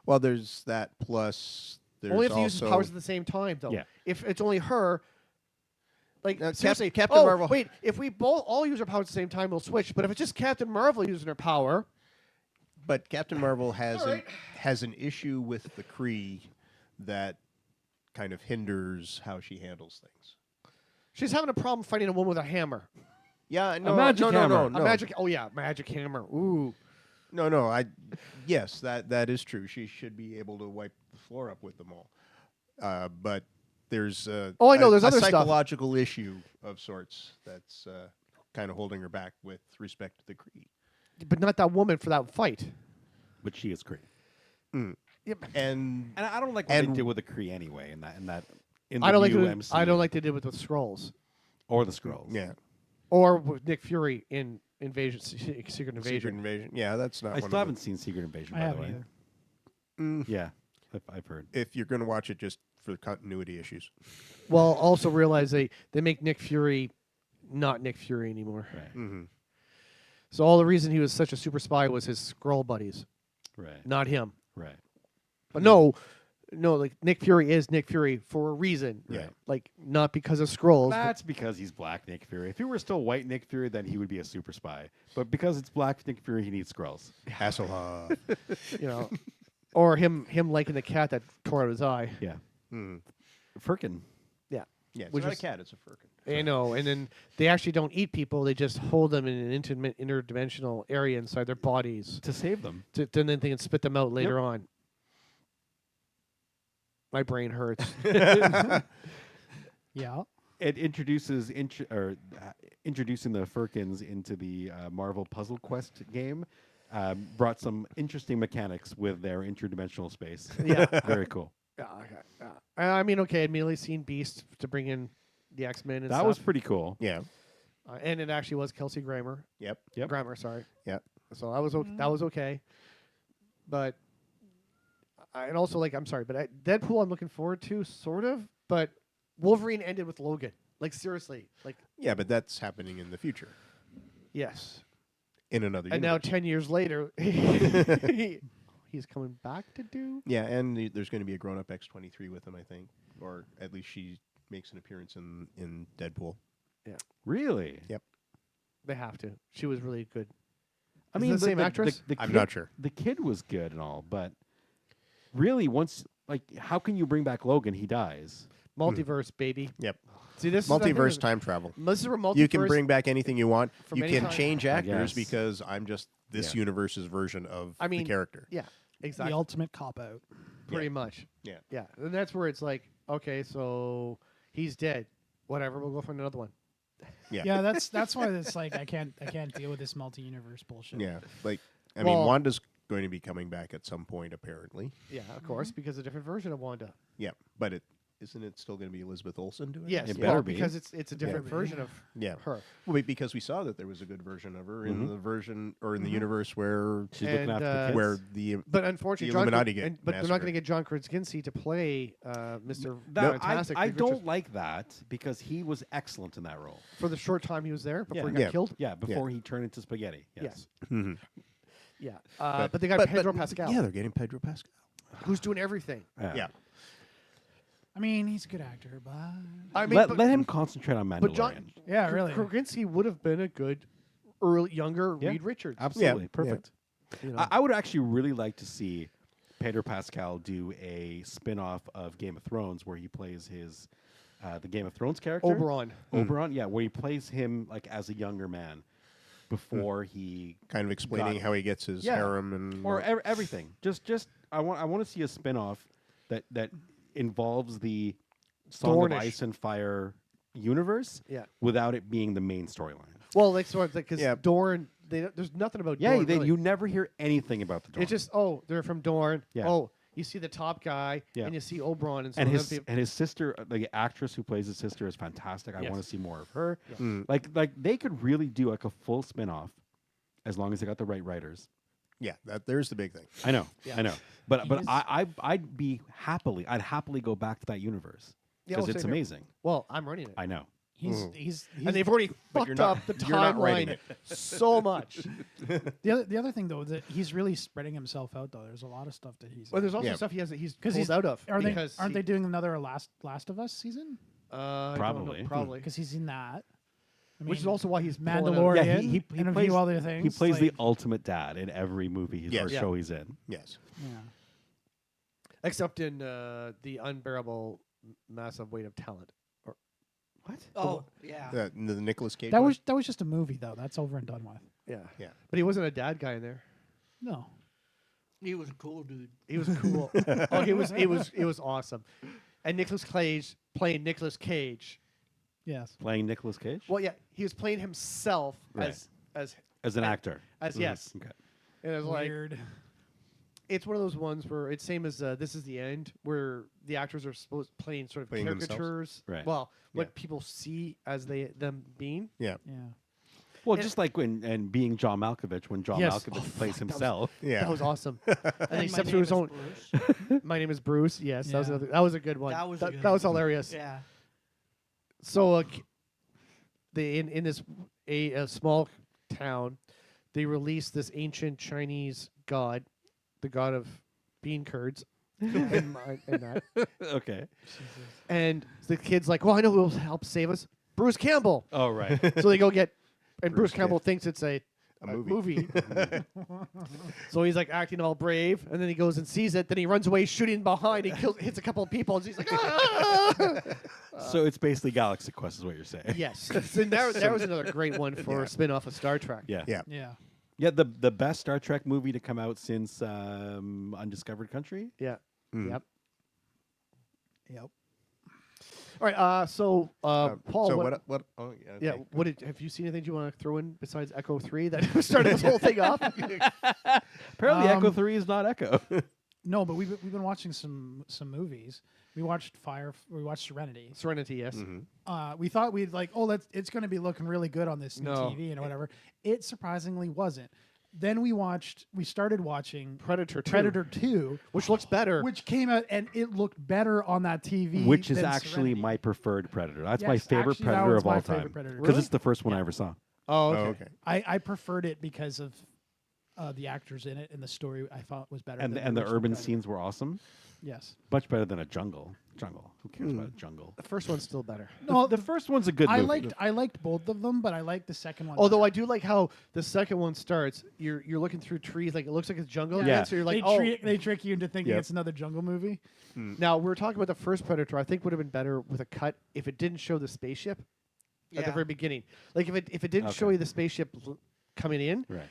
Well, there's that plus there's Only if they use his also powers at the same time, though. Yeah. If it's only her, like Now, seriously, Captain oh, Marvel- wait, if we both all use our powers at the same time, we'll switch. But if it's just Captain Marvel using her power, But Captain Marvel has All right. has an issue with the Kree that kind of hinders how she handles things. She's having a problem fighting a woman with a hammer. Yeah, no, magic no, hammer. no, A no, magic. Oh yeah, magic hammer. Ooh. no. Yes, that is true. She should be able to wipe the floor up with them all. But there's Oh, I know, there's a other stuff. psychological issue of sorts that's kind of holding her back with respect to the Kree. But not that woman for that fight. But she is Kree. Yep. And And I don't like what And- they did with the Kree anyway. In the I don't like. new The, MCU I don't like they did with the Skrulls or the Skrulls. yeah, or with Nick Fury in Secret Secret Invasion. Invasion. Yeah, that's not. I one still of haven't seen Secret Invasion, I by the haven't way. either. Yeah, I've heard. If you're going to watch it just for continuity issues. Well, also realize they make Nick Fury not Nick Fury anymore. Right, Mm-hmm. So all the reason he was such a super spy was his Skrull buddies, right, not him. right. But no, like Nick Fury is Nick Fury for a reason. Yeah. Like not because of Skrulls. but- That's because he's Black Nick Fury. If he were still White Nick Fury, then he would be a super spy. But because it's Black Nick Fury, he needs Skrulls. Hasselhoff. you know, or him liking the cat that tore out his eye. Yeah, mm. Firkin. Yeah. Yeah, it's Which not is- a cat; it's a furkin. I know, and then they actually don't eat people; they just hold them in an interdimensional area inside their bodies. To save them. Then they can spit them out later on. My brain hurts. Yeah. It introduces introducing the Firkins into the Marvel Puzzle Quest game. Brought some interesting mechanics with their interdimensional space. Yeah. Very cool. Yeah, okay. I mean, okay, I'd immediately seen Beast to bring in the X-Men and That stuff. was pretty cool. Yeah. And it actually was Kelsey Grammer. Yep. Yep. Grammer, sorry. Yep. So that was okay. But and also like I'm sorry, but Deadpool I'm looking forward to sort of, but Wolverine ended with Logan. Like seriously, like Yeah, but that's happening in the future, yes. in another. And now universe. 10 years later, he's coming back to do. Yeah, and there's going to be a grown-up X-23 with him, I think, or at least she makes an appearance in Deadpool. Really? Yep. They have to. She was really good. I Is mean, it the same actress? I'm kid- not sure. The kid was good and all, but really, how can you bring back Logan? He dies. Multiverse, baby. Yep. See, this is the thing Multiverse is- time travel. This is where multiverse. You can bring back anything you want. from You any can time. change actors guess. because I'm just this Yeah. universe's version of I mean, the character. Yeah, exactly. The ultimate cop out. Pretty Yeah. much. Yeah. Yeah, and that's where it's like, okay, so he's dead. Whatever, we'll go find another one. Yeah. Yeah, that's why it's like I can't deal with this multi-universe bullshit. Yeah. Like, I Well- mean, Wanda's going to be coming back at some point, apparently. Yeah, of course, because a different version of Wanda. Yeah. But isn't it still going to be Elizabeth Olsen doing Yes, It well, better be. because it's a different be. version of it? Yeah. her. Well, because we saw that there was a good version of her in Mhm. the version or in the universe where She's looking And, after the kids. where the But unfortunately, The John Illuminati Kra- get but they're not massacred. going to get John Krasinski to play Mr. That- Fantastic. I Reed don't Richards like that because he was excellent in that role. for the short time he was there before he got Yeah. killed. Yeah, before he turned into spaghetti. Yes. Mhm. Yeah, but they got Pedro Pascal, Yeah, they're getting Pedro Pascal. who's doing everything. Yeah. I mean, he's a good actor, but I mean, let him concentrate on Mandalorian. but John, yeah, really. Krasinski would have been a good younger Yeah. Reed Richards. Absolutely. Yeah. Perfect. You know? I would actually really like to see Pedro Pascal do a spin-off of Game of Thrones where he plays his the Game of Thrones character. Oberon. Oberon, yeah, where he plays him like as a younger man before he Kind of explaining Got it. how he gets his Yeah. harem and or everything. Just I want to see a spin-off that involves the Song of Dornish. Ice and Fire universe Yeah. without it being the main storyline. Well, like sort of because Yeah. Dorne, there's nothing about Yeah, Dorne. Really. you never hear anything about the Dorne. It's just they're from Dorne. Yeah. Oh, you see the top guy, Yeah. and you see Oberon and some and of his them people. and his sister, the actress who plays his sister, is fantastic. I Yes. want to see more of her. Yeah. Mm. Like they could really do like a full spin-off as long as they got the right writers. yeah, there's the big thing. I know, Yeah. I know, but He is- I'd happily go back to that universe Yeah, because well, it's same here. amazing. Well, I'm running it, I know. He's and they've already But fucked you're not- up the you're not writing timeline so much. the other thing though that he's really spreading himself out though. There's a lot of stuff that he's Well, there's also Yeah. stuff he's because pulled he's out of. Are they because aren't he- they doing another Last of Us season? I don't know, Probably. probably. Because he's in that. I Which is and also why he's pulling out. Mandalorian. Yeah, he and a plays few other things. He plays like, the ultimate dad in every movie Yes. or Yeah. show he's in. Yes. Yeah. Except in the unbearable massive weight of talent. What? Oh, yeah. The Nicolas Cage. That one? was just a movie though. That's over and done with. Yeah. Yeah. But he wasn't a dad guy in there. No. He was a cool dude. He was cool. Oh, it was awesome. And Nicolas Cage playing Nicolas Cage. Yes. Playing Nicolas Cage Well, yeah, he was playing himself Right. as as an actor. yes. Okay. And it was like Weird. it's one of those ones where it's same as This Is the End, where the actors are supposed playing sort of Playing themselves. caricatures. Right. Well, what Yeah. people see as them being. Yeah. Yeah. Well, And- just like when being John Malkovich, when John Yes. Malkovich Oh, plays fuck, that was- himself. Yeah. That was awesome. and he My stepped name through his is own. Bruce. My name is Bruce. Yes, that was Yeah. another. That was a good one. That was that, good. that was hilarious. Yeah. So, in this a small town, they released this ancient Chinese god, the god of bean curds, and that. Okay. And the kid's like, "Well, I know who will help save us, Bruce Campbell." Oh, right. So they go get, and Bruce Bruce Campbell thinks it's a movie. So he's like acting all brave, and then he goes and sees it. Then he runs away, shooting behind. He hits a couple of people, and he's like, "Ah!" So it's basically Galaxy Quest, is what you're saying. Yes. So that was another great one for a spin-off of Star Trek. Yeah. Yeah. Yeah. Yeah. The best Star Trek movie to come out since Undiscovered Country. Yeah. Mm. Yep. Yep. All right. So, Paul, So what? what? Oh, yeah. Yeah. okay. What have you seen anything you want to throw in besides Echo 3 that started this whole thing off? Apparently, Echo Um, 3 is not Echo. No, but we've been watching some movies. We watched We watched Serenity. Serenity, yes. Mhm. We thought we'd like, it's going to be looking really good on this new No. TV and whatever. It surprisingly wasn't. Then we started watching Predator 2. Predator 2, Which looks better. which came out and it looked better on that TV. Which is than actually Serenity. my preferred Predator. That's my Yes, favorite actually, that Predator one's of my all favorite time. Predator. Because Really? it's the first one I ever saw. oh, Oh, okay. okay. I preferred it because of the actors in it and the story I thought was better. And than the original urban Predator. scenes were awesome. Yes. Much better than a jungle. Jungle. Who cares about a jungle? The first one's still better. No, The first one's a good movie. I liked both of them, but I liked the second one. Although better. I do like how the second one starts. You're looking through trees, like it looks like it's jungle. Yeah. again, so you're like, they trick you into thinking Yep. it's another jungle movie. Now we're talking about the first Predator. I think would have been better with a cut if it didn't show the spaceship at the Yeah. very beginning. Like if it didn't show Okay. you the spaceship coming in Right.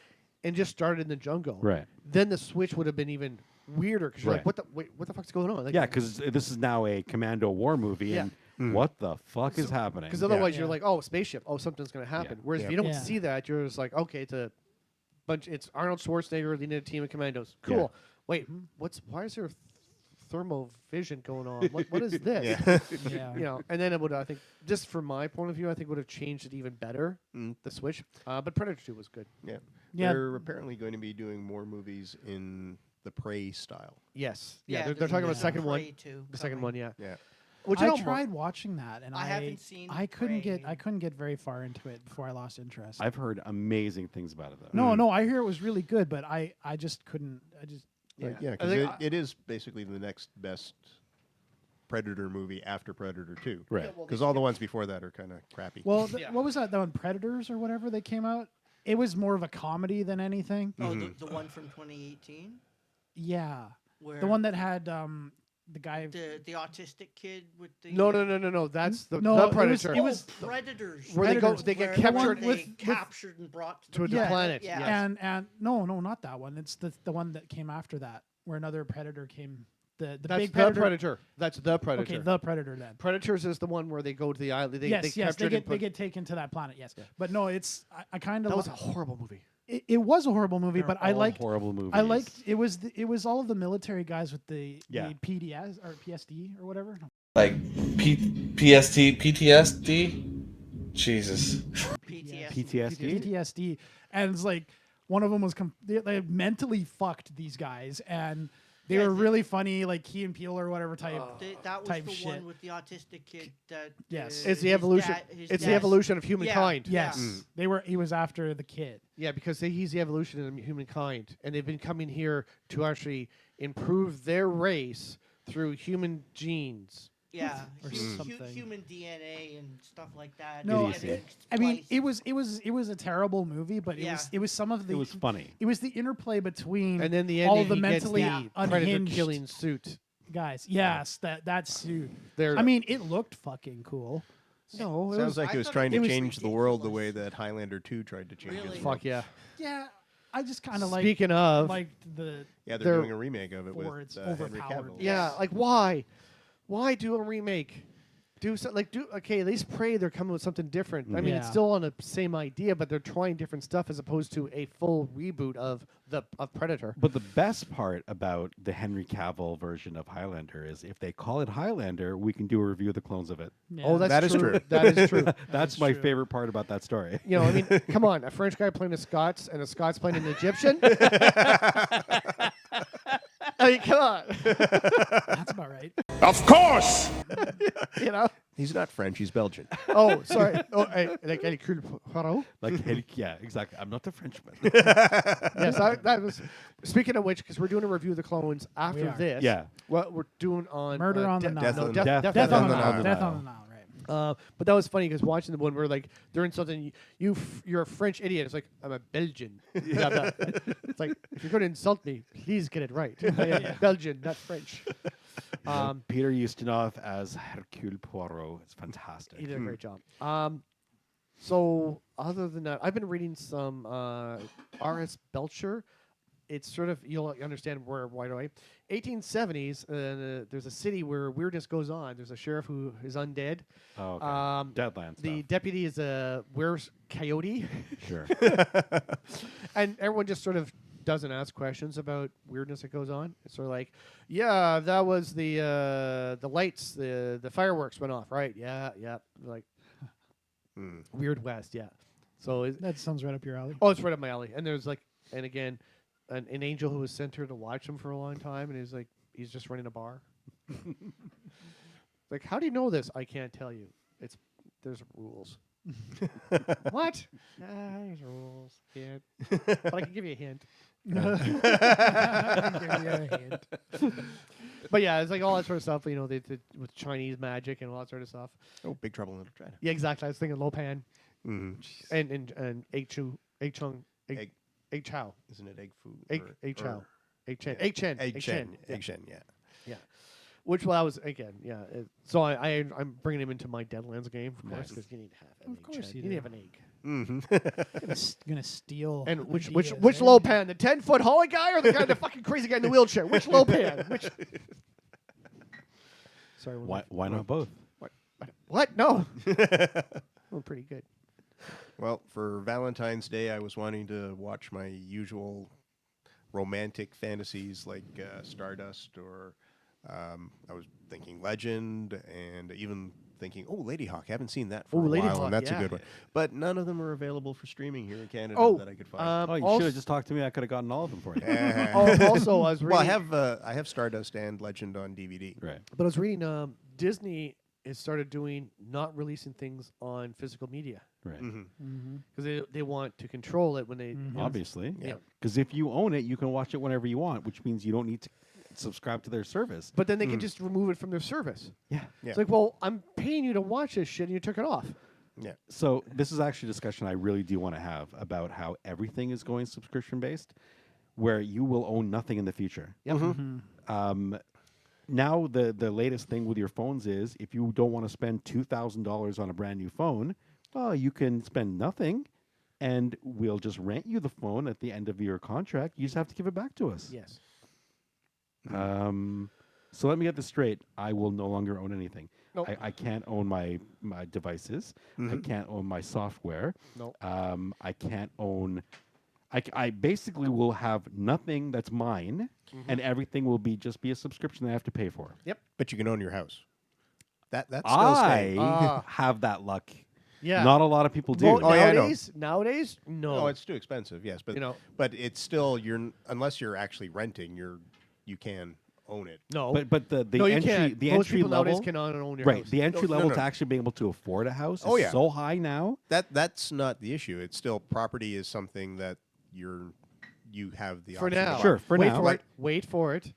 and just started in the jungle, Right. then the switch would have been even weirder because you're Right. like, what the fuck's going on? Like, Yeah, because this is now a commando war movie, Yeah. and what the fuck is happening? because otherwise Yeah. you're like, oh, spaceship, oh, something's gonna happen. Whereas if you don't Yeah. see that, you're just like, okay, it's a bunch. It's Arnold Schwarzenegger leading a team of commandos. Cool. Wait, why is there thermal vision going on? What is this? Yeah. Yeah. You know, and then it would, I think, just from my point of view, I think would have changed it even better. The switch, but Predator 2 was good. Yeah. Yeah. They're apparently going to be doing more movies in the Prey style. Yes, yeah, they're there's talking about yeah. the second one. Prey 2 The second coming. one, yeah. Yeah. Which I don't tried watching that, and I haven't seen I couldn't Prey. I couldn't get very far into it before I lost interest. I've heard amazing things about it, though. no, I hear it was really good, but I just couldn't. I just Like, Yeah. yeah, I because think it is basically the next best Predator movie after Predator 2. Right. Because all the ones before that are kind of crappy. well, Yeah. what was that? The one Predators or whatever they came out. It was more of a comedy than anything. Oh, the one from 2018, Yeah, where the one that had the guy. the autistic kid with the No. That's the No, Predator. it was Predators where they go, Predators, they get where captured. they with- captured and brought to a the Yeah. planet. Yeah. Yes. and no, not that one. It's the one that came after that, where another predator came. The That's big the predator. That's the Predator. Okay, the predator then. Predators is the one where they go to the island. They Yes, they yes, captured and they put. get taken to that planet. Yes, but no, it's I kind of That was a horrible movie. it was a horrible movie, They're but I all liked horrible movies. I liked it was all of the military guys with the Yeah. PDS or PSD or whatever. Like PTSD? Jesus. PTSD. PTSD. PTSD, and it's like one of them was they mentally fucked these guys, and they Yeah, were the- really funny, like Key and Peele or whatever type. That was type the shit. one with the autistic kid that. Yes. It's the his evolution. dad- his It's the dad- evolution of humankind. Yeah. Yes, he was after the kid. Yeah, because he's the evolution of humankind, and they've been coming here to actually improve their race through human genes. Yeah, Or something. human DNA and stuff like that. No, And Idiocy. I mean, spliced. it was a terrible movie, but Yeah. it was some of the It was funny. It was the interplay between And then the all ending, the he mentally gets the predator unhinged killing suit. guys. Yes, that suit. They're- I mean, it looked fucking cool. No, it Sounds was like I it was thought trying it to was change the world the way ridiculous. that Highlander 2 tried to change Really? his world. fuck yeah. Yeah, I just kind of Speaking of, liked the Yeah, they're They're- doing a remake of it For with its Henry overpowered Cavill. yeah, like why do a remake? Do so, like do okay. At least Prey, they're coming with something different. I mean, it's Yeah. still on the same idea, but they're trying different stuff as opposed to a full reboot of Predator. But the best part about the Henry Cavill version of Highlander is if they call it Highlander, we can do a review of the clones of it. Oh, that's That is true. true. That is true. That's is my true. favorite part about that story. You know, I mean, come on, a French guy playing a Scots and a Scots playing an Egyptian. I mean, come on. That's about right. Of course! You know. He's not French, he's Belgian. Oh, sorry. Oh, like Hercule Poirot. Like, yeah, exactly. I'm not a Frenchman. Yes, that was. Speaking of which, because we're doing a review of the clones after We are. this. Yeah. What we're doing on Murder on the Nile. Death no, on- Death Death on the Nile. Nile. Death on the Nile. Right. But that was funny because watching the one where like they're in something, you're a French idiot. It's like I'm a Belgian. It's like if you're going to insult me, please get it right. I am Belgian, not French. Peter Ustinov as Hercule Poirot. It's fantastic. He did a great job. So other than that, I've been reading some R.S. Belcher. It's sort of you'll understand why do I. 1870s. There's a city where weirdness goes on. There's a sheriff who is undead. Oh, okay. Deadlands. The deputy is a where's coyote, Sure. and everyone just sort of doesn't ask questions about weirdness that goes on. It's sort of like, yeah, that was the lights, the fireworks went off, right? Yeah. Like Weird West, yeah. So That sounds right up your alley. oh, it's right up my alley. And there's like, and again, an angel who was sent her to watch him for a long time, and he's just running a bar. Like, how do you know this? I can't tell you. There's rules. What? There's rules. Can't. But I can give you a hint. But yeah, it's like all that sort of stuff. You know, with Chinese magic and all that sort of stuff. Oh, Big Trouble in Little China. Yeah, exactly. I was thinking Lopan Mm-hmm. and Egg Chow. Isn't it egg food? Egg Chow. Egg Chen. yeah. Egg Chen. Egg Chen. Yeah. Egg Chen, yeah. Yeah. Which I was again, yeah. So I'm bringing him into my Deadlands game, of course, because you need to have an Of egg. course Chen. you need to do. have an egg. Mm-hmm. Gonna steal. And which ideas, low eh? pan, the 10-foot Holly guy or the guy, the fucking crazy guy in the wheelchair? Which low pan? Which? Sorry. Why not both? What? No. Well, pretty good. Well, for Valentine's Day, I was wanting to watch my usual romantic fantasies like Stardust, or I was thinking Legend, and even thinking, Lady Hawk. Haven't seen that for a Lady while, Hawk, and that's yeah. a good one. But none of them are available for streaming here in Canada that I could find. Oh, you should have just talked to me. I could have gotten all of them for you. Also, I was reading. well, I have Stardust and Legend on DVD. Right. But I was reading. Disney has started doing not releasing things on physical media Right. Mm-hmm. because they want to control it when they. Obviously. Yeah. Because if you own it, you can watch it whenever you want, which means you don't need to subscribe to their service. But then they can just remove it from their service. Yeah. Yeah. It's like, well, I'm paying you to watch this shit, and you took it off. Yeah. So this is actually a discussion I really do want to have about how everything is going subscription based, where you will own nothing in the future. Now the latest thing with your phones is if you don't want to spend $2,000 on a brand new phone, well, you can spend nothing, and we'll just rent you the phone at the end of your contract. You just have to give it back to us. Yes. So let me get this straight. I will no longer own anything. Nope. I can't own my devices. I can't own my software. Nope. I can't own. I basically will have nothing that's mine, and everything will just be a subscription that I have to pay for. Yep. But you can own your house. That's still I staying. have that luck. Yeah. Not a lot of people do. Well, Oh, yeah, I know. nowadays, no. No, it's too expensive. Yes, but You know. but it's still unless you're actually renting, you can own it. no. But the no, you entry can't. the Most entry people level nowadays cannot own your right house. the entry No, level no. to actually being able to afford a house Oh, is yeah. so high now. That's not the issue. It's still property is something that you have the For option now. to Sure, for Wait now. for it. Wait for it.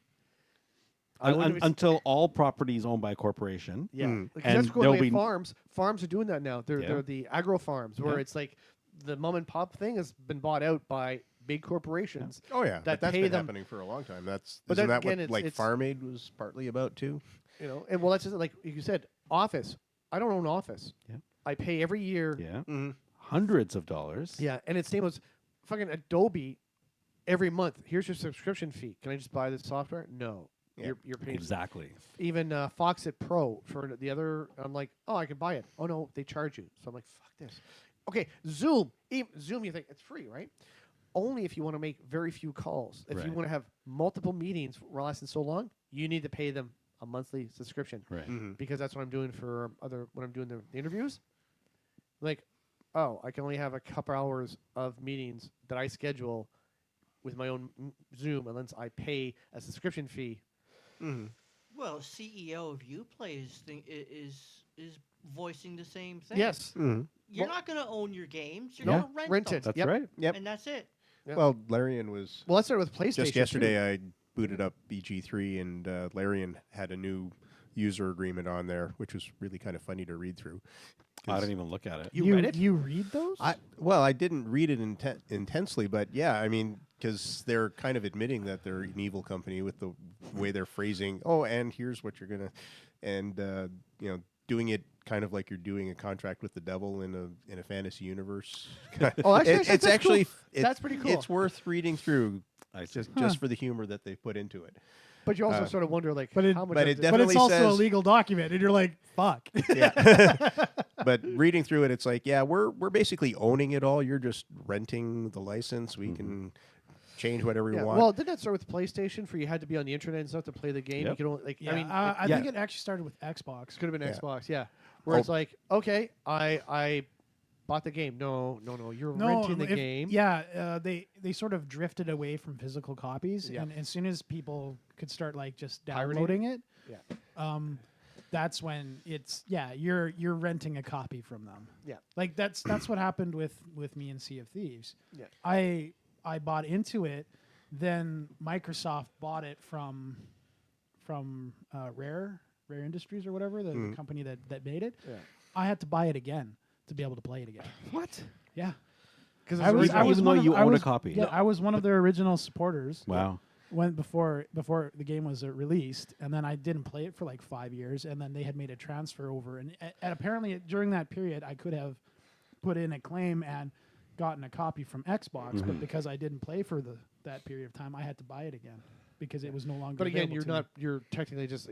I wouldn't be- Until all property is owned by a corporation. Yeah. Mm. Because And that's going there'll away be- farms. Farms are doing that now. Yeah. They're the agro farms where Yeah. it's like the mom and pop thing has been bought out by big corporations. Oh yeah, That but that's pay been them- happening for a long time. That's But isn't then that again, what it's- like it's- Farm Aid was partly about too? You know, and well, that's just like you said, Office. I don't own Office. Yeah. I pay every year. Yeah. Mhm. Hundreds of dollars. Yeah, and its name was fucking Adobe. Every month, here's your subscription fee. Can I just buy this software? No. Yeah. You're paying. Exactly. Even Foxit Pro for the other. I'm like, oh, I can buy it. Oh no, they charge you. So I'm like, fuck this. Okay, Zoom. Zoom, you think it's free, right? Only if you want to make very few calls. If you Right. want to have multiple meetings lasting so long, you need to pay them a monthly subscription. Right. Mhm. Because that's what I'm doing for when I'm doing the interviews. Like, oh, I can only have a couple hours of meetings that I schedule with my own Zoom, unless I pay a subscription fee. Mhm. Well, CEO of Uplay is voicing the same thing. Yes. Mhm. You're Well- not going to own your games. You're Yeah. going to rent, Rent them, it. That's Yep. right. Yep. and that's it. Yeah. Well, Larian was Well, that started with PlayStation. just yesterday. I booted up BG3, and Larian had a new user agreement on there, which was really kind of funny to read through. I 'Cause didn't even look at it. You read it? You read those? I didn't read it intensely, but yeah, I mean, because they're kind of admitting that they're an evil company with the way they're phrasing. Oh, and here's what you're gonna, and doing it kind of like you're doing a contract with the devil in a fantasy universe. Oh, actually, it's that's actually cool. That's pretty cool. It's worth reading through I see. just for the humor that they put into it. But you also sort of wonder, like, But it- how much. but of it the- but definitely it's also a says- legal document, and you're like, fuck. Yeah. But reading through it, it's like, yeah, we're basically owning it all. You're just renting the license. We can change whatever yeah. you want. Well, didn't that start with PlayStation? For you had to be on the internet and stuff to play the game. Yep. You could only like. Yeah, I mean, I yeah. think it actually started with Xbox. could have been Yeah. Xbox. Yeah. Where Oh. it's like, okay, I bought the game. No. You're renting the game. Yeah, they sort of drifted away from physical copies, Yeah. and as soon as people could start like just Pirating? downloading it, Yeah. that's when you're renting a copy from them. Yeah. Like that's what happened with me and Sea of Thieves. Yeah. I bought into it, then Microsoft bought it from Rare Industries or whatever, the company that made it. Yeah. I had to buy it again to be able to play it again. What? Yeah. Because Even though you own a copy. Yeah, I was one of their original supporters. Wow. When before the game was released, and then I didn't play it for like 5 years, and then they had made a transfer over, and apparently during that period I could have put in a claim and gotten a copy from Xbox, but because I didn't play for that period of time, I had to buy it again because it was no longer. But again, available you're to me. not. You're technically just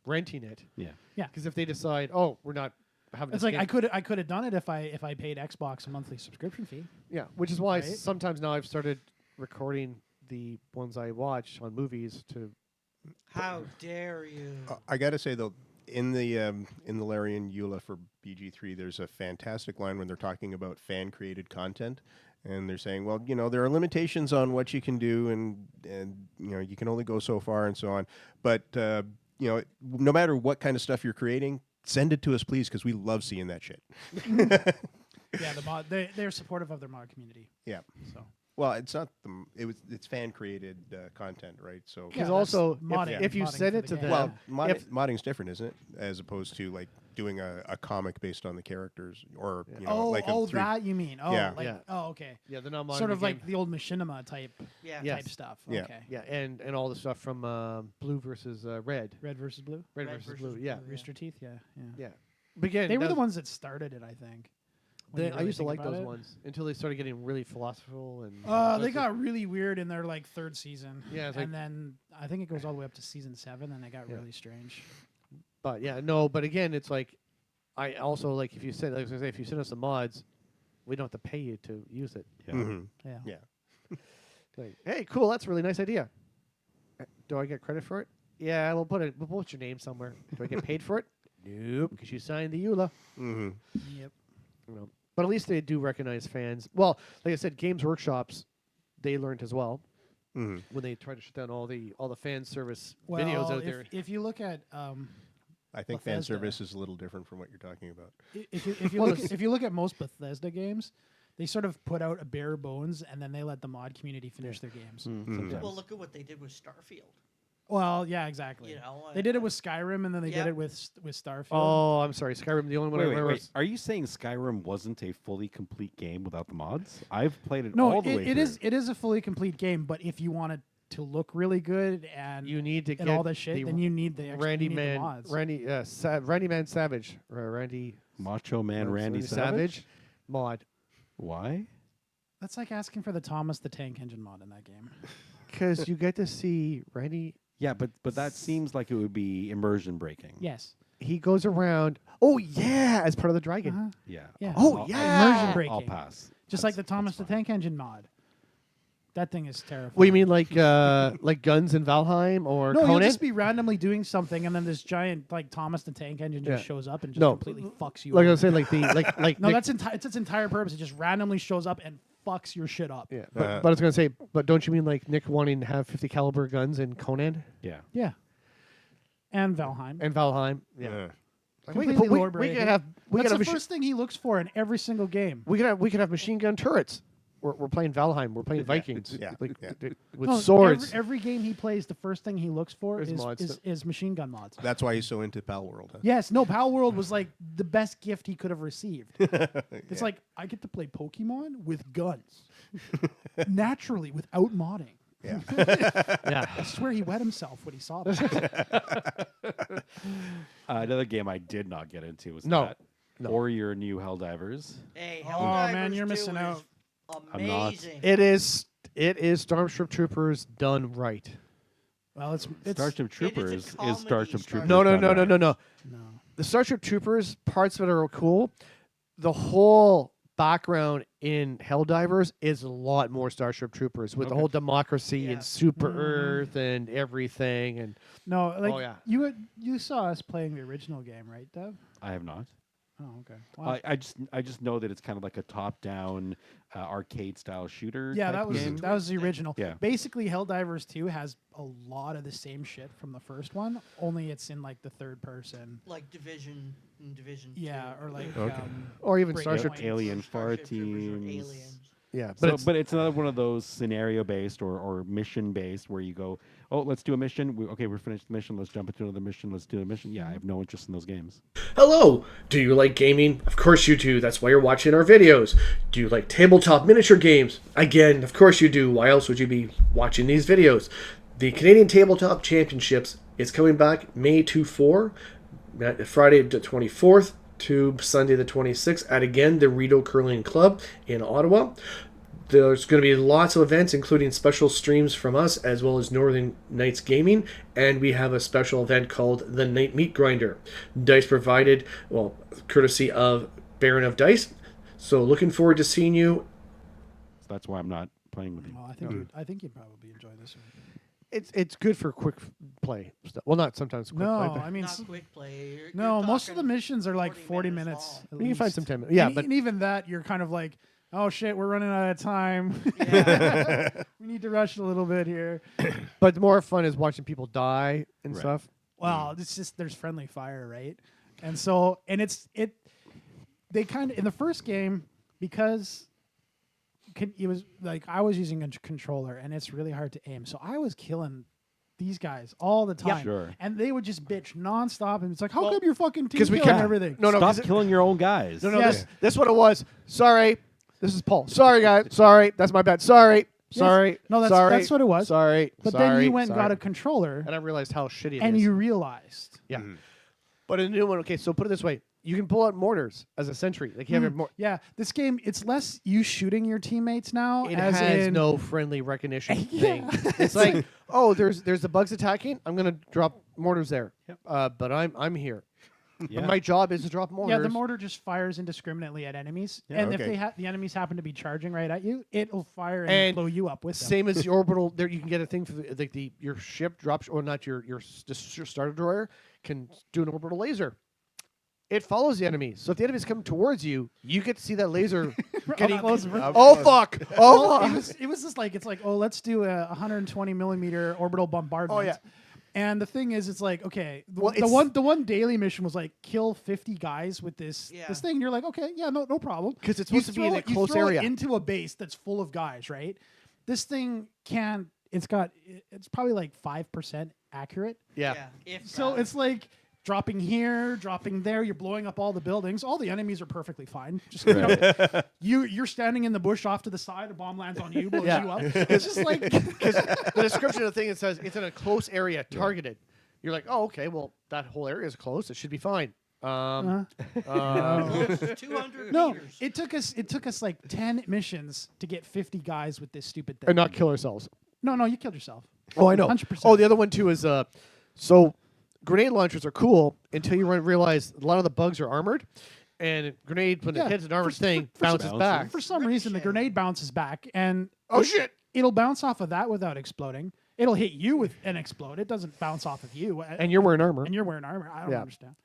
renting it. Yeah. Yeah, Because if they decide, oh, we're not having. it's this like game. I could have done it if I paid Xbox a monthly subscription fee. Yeah, which is why Right? sometimes now I've started recording the ones I watch on movies to. How dare you? I got to say though, in the Larian EULA for BG3, there's a fantastic line when they're talking about fan created content, and they're saying, well, there are limitations on what you can do, and you can only go so far and so on. But no matter what kind of stuff you're creating, send it to us, please, because we love seeing that shit. Yeah, the mod they're supportive of their mod community. Yeah. So Well, it's not it's fan created content, right? So Because Yeah, also, that's modding- if you modding send for it the to game. them, well, if- modding's different, isn't it? As opposed to like doing a comic based on the characters, or like a three. that you mean? Oh, Yeah. like Yeah. oh, okay. yeah, they're not modding Sort the of game. like the old machinima type Yeah. Yes. type stuff. Yeah. Okay. Yeah, and all the stuff from Blue versus Red. Red versus blue. Red Red versus versus Blue. Blue, Yeah, yeah. Rooster Teeth. Yeah. Yeah. yeah. But again, They were the that's- ones that started it, I think. when you I really used to think like about those it. ones until they started getting really philosophical and. They got really weird in their like third season. Yeah, it's like- and then I think it goes all the way up to season 7, and it got Yeah. really strange. But yeah, no. But again, it's like, I also like if you send, like I was gonna say, if you send us the mods, we don't have to pay you to use it. Yeah. Mhm. Yeah. Yeah. Like, hey, cool, that's a really nice idea. Do I get credit for it? Yeah, we'll put your name somewhere. Do I get paid for it? Nope, because you signed the EULA. Mhm. Yep. But at least they do recognize fans. Well, like I said, Games Workshops, they learned as well Mhm. when they tried to shut down all the fan service videos out there. If you look at I think fan Bethesda. service is a little different from what you're talking about. if you look at most Bethesda games, they sort of put out a bare bones, and then they let the mod community finish their games. Sometimes. Well, look at what they did with Starfield. Well, yeah, exactly. You know, They did it with Skyrim, and then they Yeah. did it with Starfield. Oh, I'm sorry, Skyrim. The only one I Wait, remember. wait. Are you saying Skyrim wasn't a fully complete game without the mods? I've played it no, all the way it through. is a fully complete game. But if you want to to look really good and You need to and get all this shit, the then you need the extra, Randy you need the Man, mods. Randy Man Savage, Randy Macho Man Randy Savage. mod. Why? That's like asking for the Thomas the Tank Engine mod in that game. Because you get to see Randy. Yeah, but that seems like it would be immersion breaking. Yes. He goes around. Oh yeah, as part of the dragon. Uh-huh. Yeah. Yeah. Oh, I'll- yeah. Immersion I'll breaking. pass. Just like the Thomas the Tank Engine mod. That thing is terrifying. What do you mean, like Guns in Valheim or No, Conan? you'll just be randomly doing something, and then this giant like Thomas the Tank Engine just Yeah. shows up and just No. completely fucks you like I up. was saying, like the like No, Nick- that's it's its entire purpose. It just randomly shows up and fucks your shit up. yeah. But I was gonna say, but don't you mean like Nick wanting to have 50 caliber guns in Conan Yeah. Yeah. And Valheim. and Valheim? Yeah. Like, Completely we lore-breaking. could have we That's could the have first thing he looks for in every single game. we could have machine gun turrets. We're playing Valheim. We're playing Vikings. yeah, Like, yeah. with No, swords. Every game he plays, the first thing he looks for Is mods. is machine gun mods. That's why he's so into Pal World. Huh? Yes, no, Pal World was like the best gift he could have received. It's like I get to play Pokemon with guns, naturally without modding. Yeah. yeah. I swear he wet himself when he saw that. Another game I did not get into was No. that. No. Or your new Helldivers. Hey, Oh, Helldivers man, you're 2 missing is out. I'm not. Amazing. It is Starship Troopers done right. Well, it's Starship Troopers is comedy, Starship Starship Troopers. No. done right. no. The Starship Troopers parts of it are cool. The whole background in Helldivers is a lot more Starship Troopers with the Okay. whole democracy Yeah. and Super Mhm. Earth and everything. And No, like Oh, yeah. you saw us playing the original game, right, Dev? I have not. Oh, okay. Wow. I just know that it's kind of like a top-down arcade style shooter. Yeah, type that was game. that was the original. Yeah. Basically, Helldivers 2 has a lot of the same shit from the first one, only it's in like the third person. Like Division and Division. Yeah, 2. or like Okay. or even Break Starship. Points. Alien Far Starship Troopers or Teams. Aliens. Yeah, So, but it's, but it's another one of those scenario-based or mission-based where you go, oh, let's do a mission. Okay, we're finished the mission. Let's jump into another mission. Let's do a mission. Yeah, I have no interest in those games. Hello! Do you like gaming? Of course you do. That's why you're watching our videos. Do you like tabletop miniature games? Again, of course you do. Why else would you be watching these videos? The Canadian Tabletop Championships is coming back May 2-4, Friday the 24th to Sunday the 26th at, again, the Rideau Curling Club in Ottawa. There's going to be lots of events, including special streams from us, as well as Northern Nights Gaming, and we have a special event called the Night Meat Grinder. Dice provided, well, courtesy of Baron of Dice. So looking forward to seeing you. So that's why I'm not playing with you. Well, I think you'd probably enjoy this one. it's good for quick play stuff. Well, not sometimes quick No, play. But I mean, Not quick play. You're no, most of the talking missions are like 40 40 minutes. long. at you can find least. some 10 minutes. Yeah, and, but and even that, you're kind of like, oh shit, we're running out of time. Yeah. We need to rush a little bit here. but the more fun is watching people die and Right. stuff. Well, it's just there's friendly fire, right? And so, and they kind of in the first game because it was like I was using a controller and it's really hard to aim, so I was killing these guys all the time, Sure. and they would just bitch nonstop, and it's like, how Well, come your fucking team 'cause we killing can't- everything? No, Stop 'cause killing your own guys. No, Yes. this what it was. Sorry, this is Paul. Sorry, guys. Sorry, that's my bad. Sorry, sorry. No, that's- sorry, that's what it was. Sorry, But sorry, then you went and got sorry. a controller, and I realized how shitty it and is. you realized, yeah. But in the new one, okay. So put it this way: you can pull out mortars as a sentry. Like you have your yeah, this game it's less you shooting your teammates now, It as has in, no friendly recognition Yeah. thing. It's like, oh, there's the bugs attacking. I'm gonna drop mortars there. But I'm here. Yeah. My job is to drop mortars. Yeah, the mortar just fires indiscriminately at enemies, and if okay. the enemies happen to be charging right at you, it'll fire and, And blow you up with them. Same as the orbital. There, you can get a thing for like your ship drops, or not your starter destroyer can do an orbital laser. It follows the enemies. So if the enemies come towards you, you get to see that laser getting close. Oh fuck! Oh Well, fuck! it was just like it's like, oh, let's do a 120 millimeter orbital bombardment. Oh, yeah. And the thing is, it's like, okay, Well, the it's- one daily mission was like kill 50 guys with this Yeah. this thing. And you're like, okay, yeah, no problem. 'Cause it's You supposed to be in a you close throw it area. into a base that's full of guys, right? This thing it's probably like 5% accurate. Yeah. If So that. it's like dropping here, dropping there. You're blowing up all the buildings. All the enemies are perfectly fine. Just you're standing in the bush off to the side. A bomb lands on you, blows Yeah. you up. It's just like Because the description of the thing, it says it's in a close area, targeted. You're like, oh, okay, well, that whole area is close. It should be fine. Close to 200 no. meters. It took us like 10 missions to get 50 guys with this stupid thing. And not kill ourselves. No, you killed yourself. Oh, I know. 100%. Oh, the other one, too, is so grenade launchers are cool until you realize a lot of the bugs are armored. And a grenade, when it hits an armored thing, bounces back. For some reason, the Ricochet. grenade bounces back, and Oh, shit. it'll bounce off of that without exploding. It'll hit you and explode. It doesn't bounce off of you. And you're wearing armor. And you're wearing armor. I don't Yeah. understand.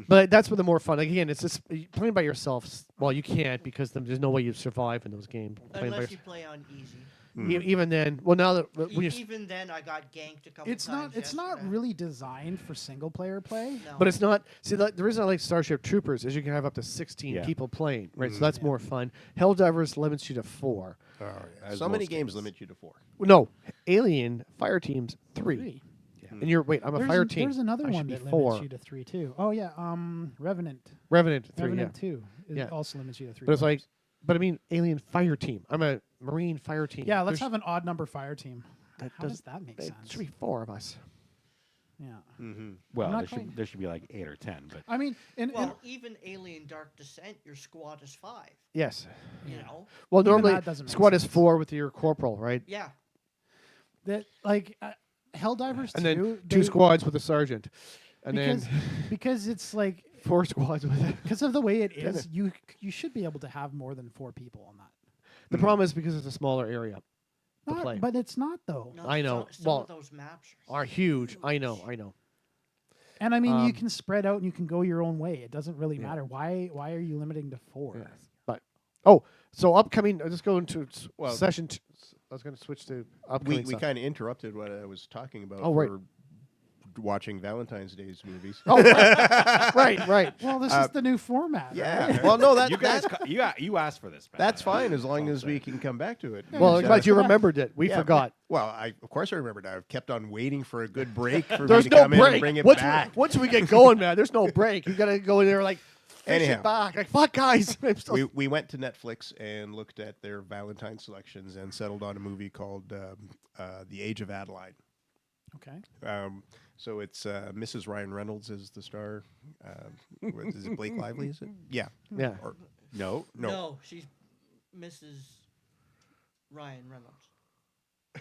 But that's where the more fun. Like, again, it's just playing by yourself. Well, you can't because there's no way you survive in those games. Playing by Unless you yourself. play on easy. Even then, well, now that when you, Even then, I got ganked a couple It's times. not yesterday. really designed for single player play. No. but it's not. See, the reason I like Starship Troopers is you can have up to 16 Yeah. people playing, right? So that's more fun. Helldivers limits you to 4. Oh, yeah. As So many most games games. limit you to 4. No, Alien Fire Team's 3. Three. And you're I'm a There's fire team. There's another I should one be that 4. limits you to 3 too. Oh yeah, Revenant. Revenant 3. Revenant Yeah. 2 Yeah. also limits you to 3. But it's like, but I mean, Alien Fire Team. I'm a Marine Fire Team. yeah, let's There's- have an odd number fire team. that How does that make There sense? should be 4 of us. Yeah. Well, not there quite- should be like 8 or 10, but I mean, Well, even Alien Dark Descent, your squad is 5. Yes. You know? Well, Even normally that doesn't make squad is sense. 4 with your corporal, right? Yeah. that like Helldivers And 2. then 2 squads with a sergeant, and because then because it's like 4 squads with it. because of the way it is, you should be able to have more than 4 people on that. The problem is because it's a smaller area. To play. But it's not though. No, I know. Some Well, of those maps Are huge. I know. And I mean, you Um, can spread out and you can go your own way. It doesn't really matter. Why are you limiting to 4? Yes. But so upcoming. I'll just go into Well- session. I was going to switch to We upcoming. stuff. kind of interrupted what I was talking about Oh, right. for watching Valentine's Day's movies. Oh, right. Well, this is the new format. right? Yeah. Well, no, you guys, you asked for this. Man. that's fine as long as we can come back to it. Well, Yeah. glad you remembered it. We Yeah. forgot. Well, of course I remembered. I've kept on waiting for a good break for There's me to no come in and break. bring it Once back. once we get going, man, there's no break. You got to go in there like fish Anyhow. it back. Like fuck, guys. I'm still- We went to Netflix and looked at their Valentine selections and settled on a movie called The Age of Adeline. Okay. So it's Mrs. Ryan Reynolds is the star. Is it Blake Lively? Is it? Yeah. yeah. Or, no. no. she's Mrs. Ryan Reynolds.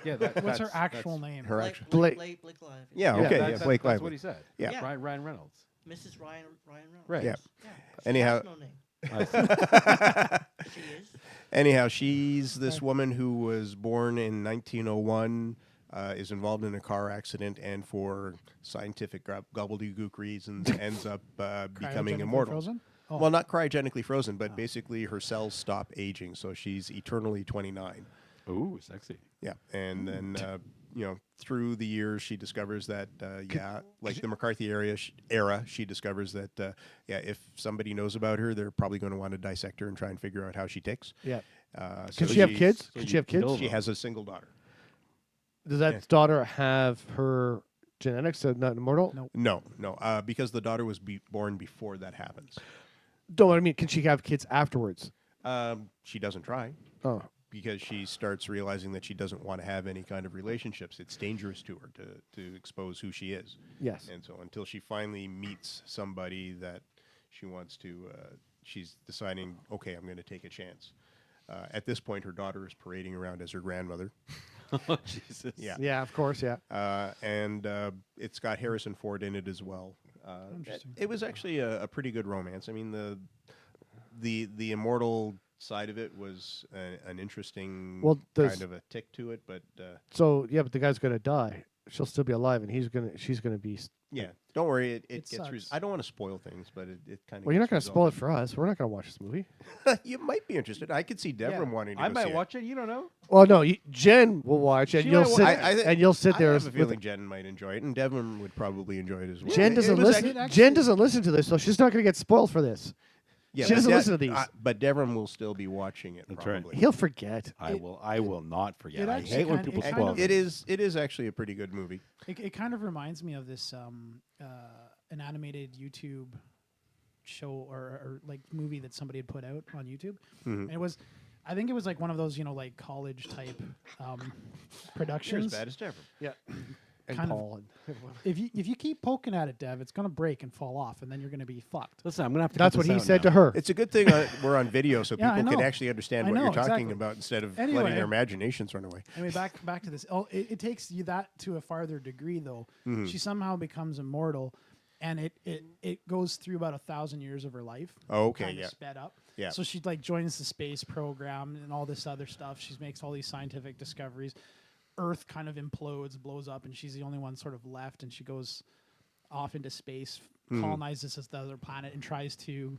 Yeah, What's her actual name? Her Blake, actual. Blake- Blake Lively. Yeah. Yeah, Okay. that's, Yeah. Blake that's Lively. what he said. Yeah. Yeah. Ryan Reynolds. Mrs. Ryan Reynolds. Right. Yeah. Yeah. She Anyhow- has no name. She is. Anyhow, she's this woman who was born in 1901, is involved in a car accident, and for scientific gobbledygook reasons ends up becoming Cryogenically immortal. Frozen? Oh. Well, not cryogenically frozen, but basically her cells stop aging, so she's eternally 29. Ooh, sexy. Yeah, and then through the years she discovers that like the McCarthy era, she discovers that if somebody knows about her, they're probably going to want to dissect her and try and figure out how she ticks. Yeah. So Can she have she's- kids? so Can you she have kids? kill She them. has a single daughter. Does that daughter have her genetics? So not immortal? No. No, because the daughter was born before that happens. No, I mean, can she have kids afterwards? She doesn't try Oh, because she starts realizing that she doesn't want to have any kind of relationships. It's dangerous to her to expose who she is. yes. And so until she finally meets somebody that she wants to, she's deciding, okay, I'm going to take a chance. At this point, her daughter is parading around as her grandmother. Oh, Jesus. Yeah. Yeah, of course. Yeah. And it's got Harrison Ford in it as well. It was actually a pretty good romance. I mean, the immortal side of it was an interesting Well, kind of a tick to it, but So yeah, but the guy's gonna die. She'll still be alive, and she's gonna be. yeah, don't worry, it It gets. sucks. I don't want to spoil things, but it kind of. Well, you're not gonna spoil it for us. We're not gonna watch this movie. You might be interested. I could see Devram wanting to. I go might see watch it. You don't know. Well, no, Jen will watch, and She you'll might wa- sit, I and you'll sit I there. have a with- feeling Jen might enjoy it, and Devram would probably enjoy it as well. Jen It doesn't was listen. actually- Jen doesn't listen to this, so she's not gonna get spoiled for this. yeah, she but doesn't listen to these. But Devram will still be watching it. That's right. Probably. He'll forget. I will not forget. it I actually hate when kind- people it kind spoil. of- It is actually a pretty good movie. It kind of reminds me of this an animated YouTube show or like movie that somebody had put out on YouTube. And it was, I think it was like one of those, like college type You're as productions. bad as ever. Yeah. And Kind of- Paul. If you keep poking at it, Dev, it's gonna break and fall off, and then you're gonna be fucked. Listen, I'm gonna have to. That's cut what this he out said now. to her. It's a good thing we're on video so Yeah, I people can know. actually understand I what know, you're talking exactly. about instead of Anyway. letting their imaginations run away. Anyway, back to this. Oh, it takes you that to a farther degree, though. She somehow becomes immortal, and it goes through about 1,000 years of her life. Oh, okay, kinda yeah. sped up. Yeah. So she like joins the space program and all this other stuff. She makes all these scientific discoveries. Earth kind of implodes, blows up, and she's the only one sort of left. And she goes off into space, colonizes this other planet, and tries to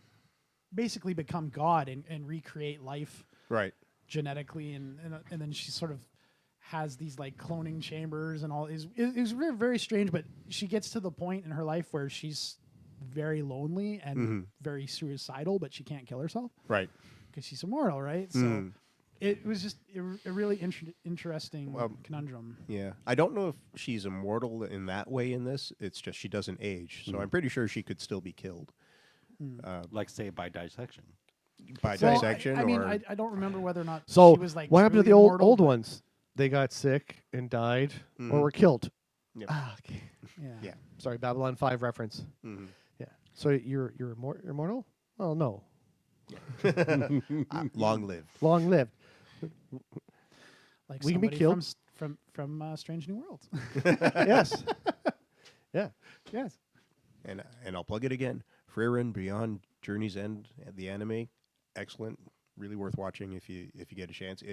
basically become God and recreate life Right. genetically. And then she sort of has these like cloning chambers and all. It's very, very strange, but she gets to the point in her life where she's very lonely and very suicidal, but she can't kill herself Right. because she's immortal, right? So it was just a really interesting conundrum. Yeah. I don't know if she's immortal in that way in this. It's just she doesn't age. So I'm pretty sure she could still be killed Like say by dissection. by Well, dissection I mean, or I don't remember whether or not So she was like. what happened to truly the immortal, old but- ones? They got sick and died or were killed. Yep. Ah, okay. Yeah. Yeah. Sorry, Babylon 5 reference. Mhm. Yeah. So you're immortal? Oh no. long lived. Long lived. Like We can be somebody killed. from Strange New Worlds. Yes. Yeah. Yes. And I'll plug it again. Freerin Beyond Journey's End, the anime, excellent, really worth watching if you get a chance.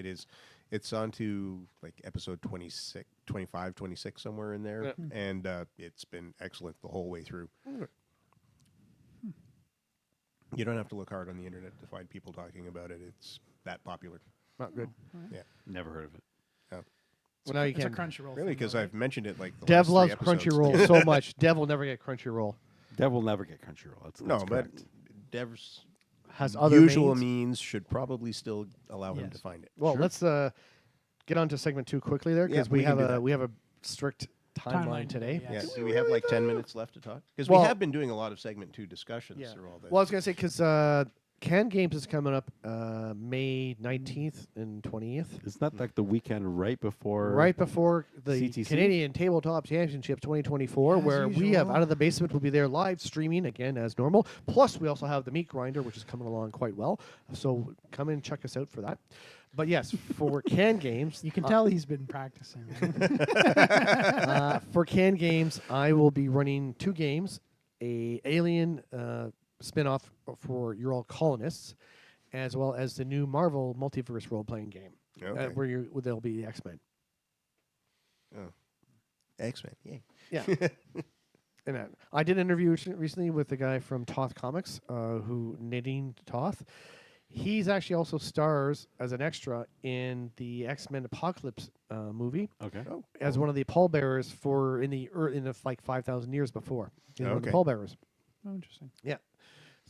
It's on to like episode 26, 25, 26 somewhere in there, and it's been excellent the whole way through. You don't have to look hard on the internet to find people talking about it. It's that popular. Not good. Yeah, Never heard of it. Well, now you It's a can. Crunchyroll. really, thing, because though, I've mentioned it like the Dev last loves 3 episodes. Crunchyroll so much. Dev will never get Crunchyroll. Dev will never get Crunchyroll. That's No, but correct. Dev's Has other usual mains. means should probably still allow him Yes. to find it. Well, let's get on to segment 2 quickly there because Yeah, we we can do have that. we have a strict timeline Timeline today. today, Yeah. yes. Do we have like 10 minutes left to talk? Because Well- we have been doing a lot of segment 2 discussions Yeah. through all this. Well, I was gonna say because Can Games is coming up May 19th and 20th. Isn't that like the weekend right before? Right before the CTC? Canadian Tabletop Championship 2024, As where we have usual. Out of the Basement will be there live streaming again as normal. Plus, we also have the Meat Grinder, which is coming along quite well. So come and check us out for that. But yes, for Can Games, You can tell he's been practicing. for Can Games, I will be running 2 games: a Alien spin-off for You're All Colonists, as well as the new Marvel multiverse role-playing game, Okay. where there'll be X-Men. X-Men, yay. Yeah. And I did an interview recently with the guy from Toth Comics, who Nadine Toth. He's actually also stars as an extra in the X-Men Apocalypse movie Okay. Oh, as one of the pallbearers in the like 5,000 years before. He's one of the Okay. pallbearers. Oh, interesting. Yeah.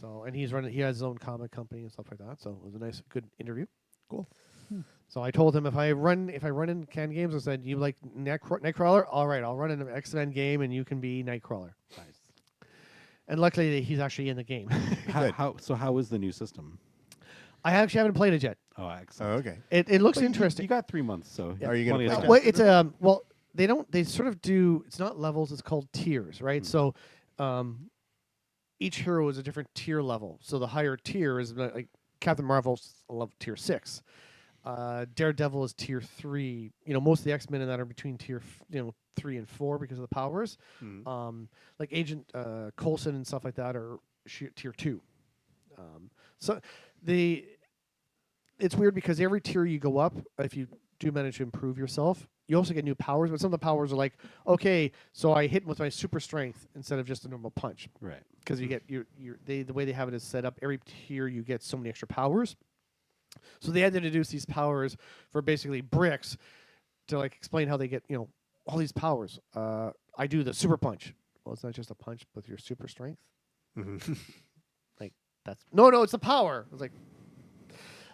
So he has his own comic company and stuff like that. So it was a nice, good interview. Cool. So I told him if I run in Can Games, I said, you like Nightcrawler? All right, I'll run an X-Men game and you can be Nightcrawler. Nice. And luckily he's actually in the game. How is the new system? I actually haven't played it yet. Oh, Oh, excellent. okay. It looks But interesting. You got 3 months, so Are you gonna plenty of play time. Well, it's well, they sort of do. It's not levels. It's called tiers, right? So, each hero is a different tier level. So the higher tier is like Captain Marvel's level tier 6. Daredevil is tier 3. Most of the X-Men in that are between tier 3 and 4 because of the powers. Like Agent Coulson and stuff like that are tier 2. It's weird because every tier you go up, if you do manage to improve yourself, you also get new powers. But some of the powers are like, okay, so I hit with my super strength instead of just a normal punch. Right. Because you get the way they have it is set up. Every tier you get so many extra powers. So they had to introduce these powers for basically bricks to like explain how they get all these powers. I do the super punch. Well, it's not just a punch with your super strength. Like that's no, it's the power. It's like,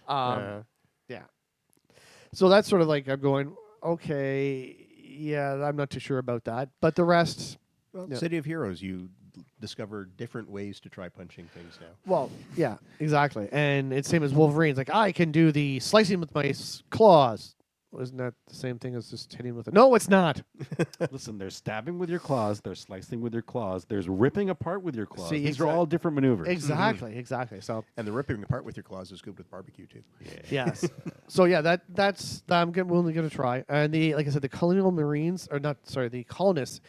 yeah. So that's sort of like I'm going, okay, yeah, I'm not too sure about that, but the rest. Well, Yeah. City of Heroes, you discover different ways to try punching things now. Well, yeah, exactly. And it's same as Wolverine's. Like, I can do the slicing with my claws. Well, isn't that the same thing as just hitting with it? No, it's not. Listen, there's stabbing with your claws, there's slicing with your claws, there's ripping apart with your claws. See, These are all different maneuvers. Exactly, exactly. So, And the ripping apart with your claws is good with barbecue too. yes. So yeah, that's willing to give it a try. And like I said, the colonial marines are not sorry, the colonists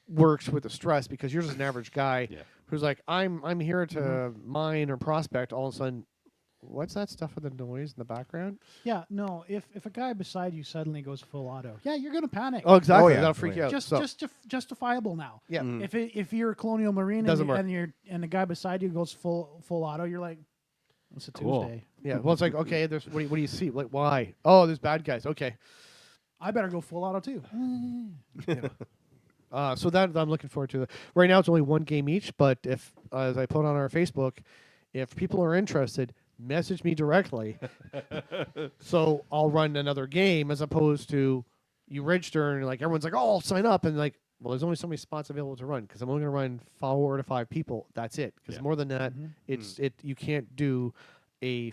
works with the stress because you're just an average guy Yeah. who's like, I'm here to mine or prospect. All of a sudden, what's that stuff with the noise in the background? Yeah, no. If a guy beside you suddenly goes full auto, yeah, you're gonna panic. Oh, exactly. yeah. That'll freak Oh, you yeah. out. just So, justifiable now. yeah. If you're a colonial marine Doesn't and, work. and the guy beside you goes full auto, you're like, it's a Cool. Tuesday. Yeah. Well, it's like, okay, there's what do you see? Like, why? Oh, there's bad guys. Okay. I better go full auto too. So that I'm looking forward to. Right now, it's only one game each, but if, as I put on our Facebook, if people are interested, message me directly. So I'll run another game as opposed to you register and like everyone's like, oh, I'll sign up, and like, well, there's only so many spots available to run because I'm only going to run 4 to 5 people. That's it. Because Yeah. more than that, you can't do a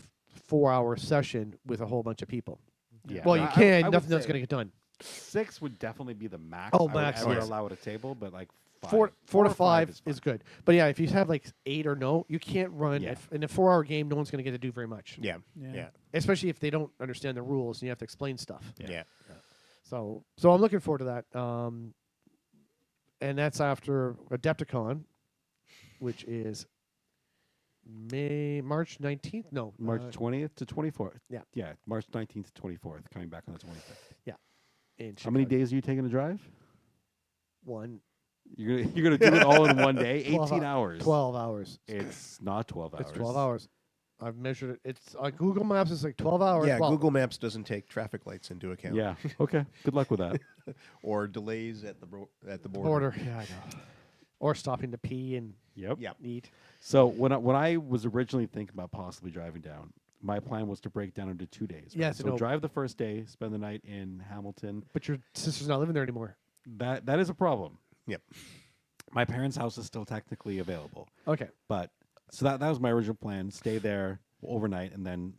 4-hour session with a whole bunch of people. Yeah. Well, you I can. would Nothing's say going to get done. 6 would definitely be the max Oh, I max, would ever yes. allow at a table, but like 5, 4 to or 5 is is fine. good. But yeah, if you have like 8 or no, you can't run. Yeah. In a 4-hour game, no one's going to get to do very much. Yeah. Yeah. Yeah. Especially if they don't understand the rules and you have to explain stuff. Yeah. So I'm looking forward to that. And that's after Adepticon, which is March 19th. No, March 20th to 24th. yeah. Yeah, March 19th to 24th, coming back on the 25th. in How many Chicago. days are you taking to drive? One. You're gonna do it all in one day, 12 18 hours. 12 hours. It's not 12 hours. It's 12 hours. I've measured it. It's Google Maps is like 12 hours. Yeah, Well, Google Maps doesn't take traffic lights into account. Yeah. Okay. Good luck with that. Or delays at the border. border. Yeah, I know. Or stopping to pee and Yep. Yep. eat. So when I was originally thinking about possibly driving down, my plan was to break down into 2 days. right? Yes, I So know. drive the first day, spend the night in Hamilton. But your sister's not living there anymore. That is a problem. Yep. My parents' house is still technically available, Okay. but so that was my original plan: stay there overnight and then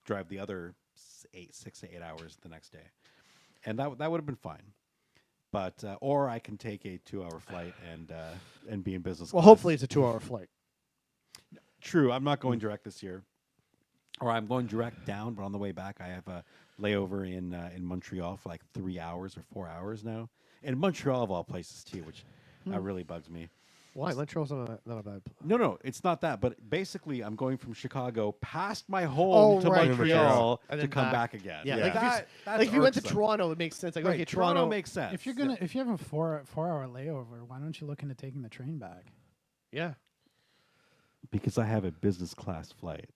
drive the other 6 to 8 hours the next day, and that would have been fine. But or I can take a 2-hour flight and be in business. Well, class. hopefully it's a 2-hour flight. True. I'm not going direct this year, or I'm going direct down. But on the way back, I have a layover in Montreal for like 3 hours or 4 hours now. In Montreal, of all places, too, which really bugs me. Why? Montreal's not a bad. No, it's not that. But basically, I'm going from Chicago past my home Oh, to right, Montreal and to then come back. back again. Yeah, Yeah. like That if you went to irksome. Toronto, it makes sense. Like Right, okay, Toronto makes sense. If you're gonna if you have a 4-hour layover, why don't you look into taking the train back? yeah. Because I have a business class flight.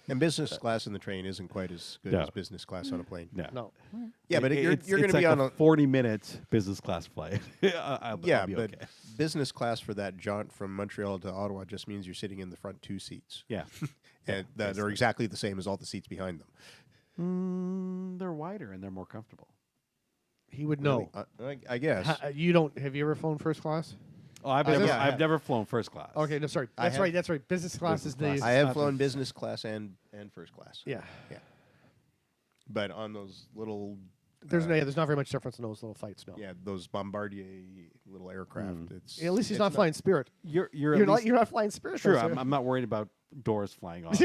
And business class in the train isn't quite as good No. as business class on a plane. No. Yeah, but you're it's going to like be on a 40-minute business class flight. I'll yeah, be but okay. business class for that jaunt from Montreal to Ottawa just means you're sitting in the front 2 seats, Yeah. and that are exactly the same as all the seats behind them. They're wider and they're more comfortable. He would know. Really? I guess. You don't. Have you ever flown first class? Oh, I've I never, have. I've never flown first class. Okay, no, sorry. I That's have- right. That's right. Business class Business is class. the. I have flown business class and first class. Yeah. But on those little There's not very much difference in those little flights. No. those Bombardier little aircraft. It's Yeah, at least he's it's not flying Spirit. You're at You're not. least- You're not flying Spirit. True, though, so- I'm not worried about doors flying off.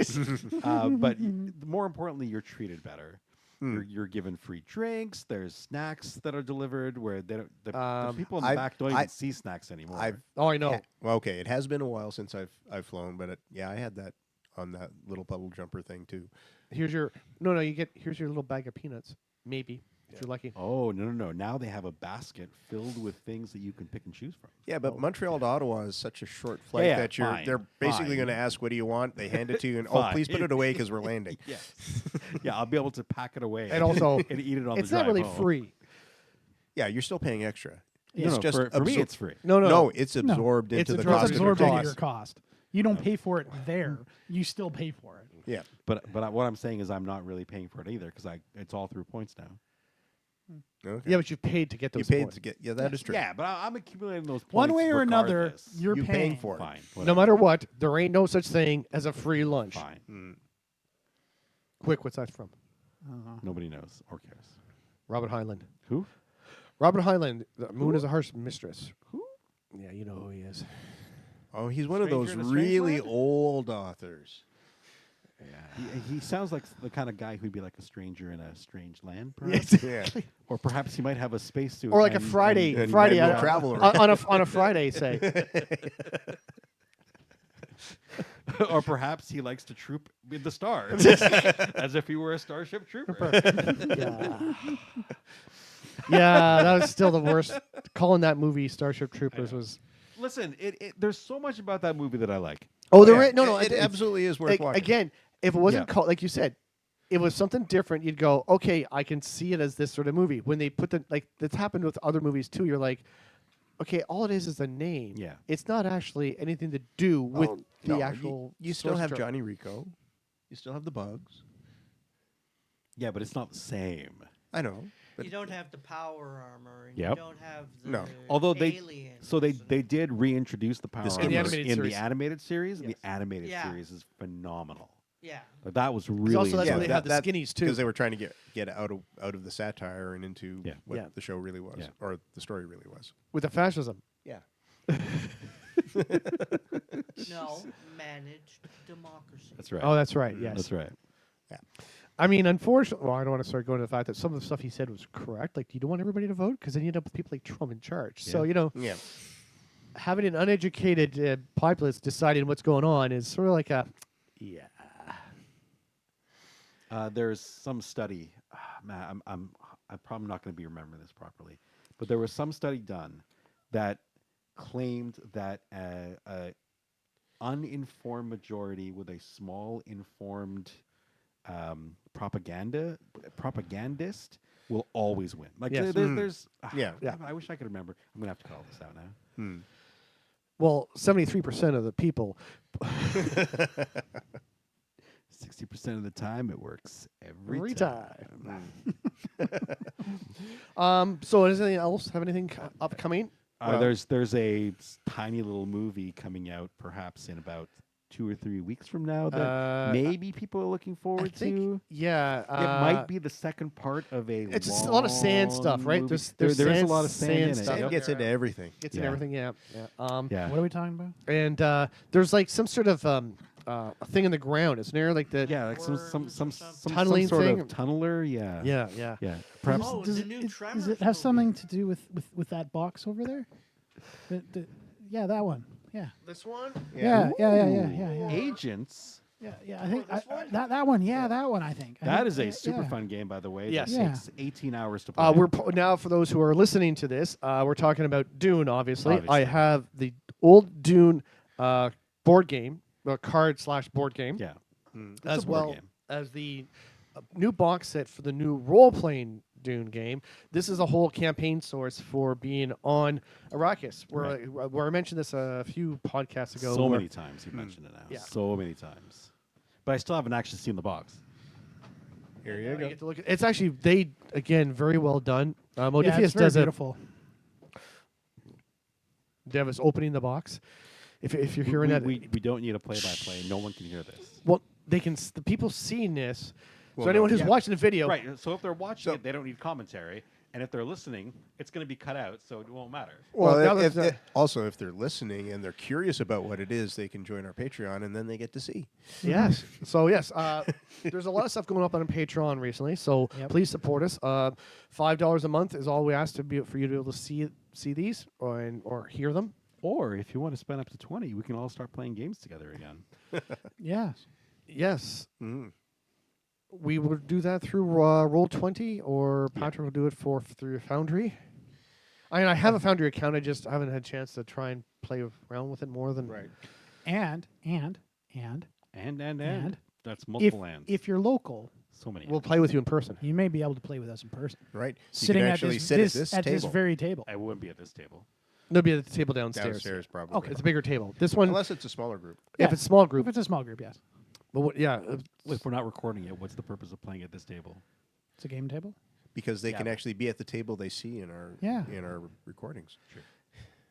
But more importantly, you're treated better. You're given free drinks. There's snacks that are delivered where they don't, the people in the back don't even see snacks anymore. Oh, I know. Well, okay, it has been a while since I've flown, but I had that on that little puddle jumper thing too. Here's your. No. Here's your little bag of peanuts. Maybe if you're lucky. Oh, no. Now they have a basket filled with things that you can pick and choose from. Yeah, but Montreal to Ottawa is such a short flight Yeah, that fine, they're basically fine. going to ask, "What do you want?" They hand it to you, and Fine. please put it away because we're landing. Yeah. Yeah, I'll be able to pack it away And also, and eat it on It's the drive not really home. free. Yeah, you're still paying extra. No, no, just for me, it's free. No. it's absorbed It's into the absorbed cost It's of your absorbed into ticket. your cost. You don't pay for it there. You still pay for it. Yeah, But what I'm saying is I'm not really paying for it either because it's all through points now. Okay. Yeah, but you paid to get you those paid points. to get. Yeah, that is true. Yeah, but I'm accumulating those points. One way or another, regardless. you're You're paying paying for it. Fine. No whatever. matter what, there ain't no such thing as a free lunch. Fine. Quick, what's that from? Nobody knows or cares. Robert Heinlein. Who? Robert Heinlein. The moon is a harsh mistress. Who? Yeah, you know who he is. Oh, he's one of Stranger those in a Strange really Land? old authors. He sounds like the kind of guy who'd be like a stranger in a strange land, perhaps. Yeah. Or perhaps he might have a spacesuit. Or like a and- Friday, and Friday will on, travel on a Friday, say. or perhaps he likes to troop with the stars, as if he were a starship trooper. Yeah, that was still the worst. Calling that movie Starship Troopers was. Listen, there's so much about that movie that I like. Oh, there Yeah, is no. It absolutely is worth like, watching. again, if it wasn't Yeah. called, like you said, it was something different, you'd go, okay, I can see it as this sort of movie. When they put that's happened with other movies too. You're like, okay, all it is a name. Yeah. It's not actually anything to do with the No, actual. You still source have story. Johnny Rico. You still have the bugs. Yeah, but it's not the same. I know. But You don't have the power armor, and Yep. you don't have the No. Although they aliens. they did reintroduce the power skinny armor animated in series. the animated series. And Yes. the animated Yeah. series is phenomenal. Yeah. But that was 'Cause really also that's enjoyable. where they have the skinnies too. because they were trying to get out of the satire and into Yeah. what Yeah. the show really was, Yeah. or the story really was. With the fascism. Yeah. No, managed democracy. That's right. Oh, that's right. Yes. That's right. I mean, unfortunately, well, I don't want to start going to the fact that some of the stuff he said was correct. Like, you don't want everybody to vote because then you end up with people like Trump in charge. So, Yeah. Yeah. having an uneducated populace deciding what's going on is sort of like a, yeah. There's some study. Man, I'm probably not going to be remembering this properly, but there was some study done that claimed that a uninformed majority with a small informed propagandist will always win. Like Yes. there's Yeah. Yeah. I wish I could remember. I'm gonna have to call this out now. Well, 73% of the people. 60% of the time it works every Every time. So, does anything else have anything upcoming? There's a tiny little movie coming out perhaps in about 2 or 3 weeks from now that maybe people are looking I forward think, to. yeah. It might be the second part of a. It's just a lot of sand stuff, long right? movie. There's there is a sand- lot of sand, in sand it. stuff. Sand Yep. gets into everything. Gets in Yeah. everything, yeah. Yeah. What are we talking about? And there's like some sort of a thing in the ground, isn't there? Like the Yeah, like some Worms or something. Tunneling sort thing? of tunneler. Yeah. yeah. Yeah. Perhaps. Oh, does the it, new does Tremors it have movie. something to do with that box over there? Yeah, that one. Yeah. This one? Yeah. Ooh. Agents. Yeah, I think this one? that one. Yeah, that one. I think That is a yeah, super yeah. fun game, by the way. Yes. That Yeah. takes 18 hours to play. Now for those who are listening to this, we're talking about Dune. Obviously, I Obviously. have the old Dune board game, card/board game, Yeah. It's as a board well game. as the new box set for the new role-playing Dune game. This is a whole campaign source for being on Arrakis, where I mentioned this a few podcasts ago. So where- many times you mentioned it now. Yeah. So many times. But I still haven't actually seen the box. Here You you go. get to look at, it's actually again very well done. Yeah, Modifius it's very does a beautiful. Dev is opening the box. If you're hearing that, we don't need a play-by-play. No one can hear this. well, they can. The people seeing this. Well, So anyone no, who's yeah. watching the video, Right. So if they're watching So- it, they don't need commentary. And if they're listening, it's going to be cut out, so it won't matter. Well, now if, that's also, if they're listening and they're curious about what it is, they can join our Patreon, and then they get to see. yes. So yes, there's a lot of stuff going up on Patreon recently. So Yep. please support us. $5 a month is all we ask for you to be able to see these or hear them. Or if you want to spend up to 20, we can all start playing games together again. Yeah. Yes, Mm. we would do that through Roll20, or Patrick will do it through Foundry. I mean, I have a Foundry account. I just haven't had a chance to try and play around with it more than Right. And And that's if multiple ands. if you're local, So many. we'll ands. play with you in person. you may be able to play with us in person. Right. You Sitting can at actually this, sit this at this table. very table. I wouldn't be at this table. There'll be at the table downstairs. Downstairs, probably. Okay, it's a bigger table. This one, Unless it's a smaller group. if it's small group, If it's a small group, yes. but yeah, If we're not recording it, what's the purpose of playing at this table? It's a game table. because they Yeah, can but- actually be at the table they see in our Yeah. in our recordings.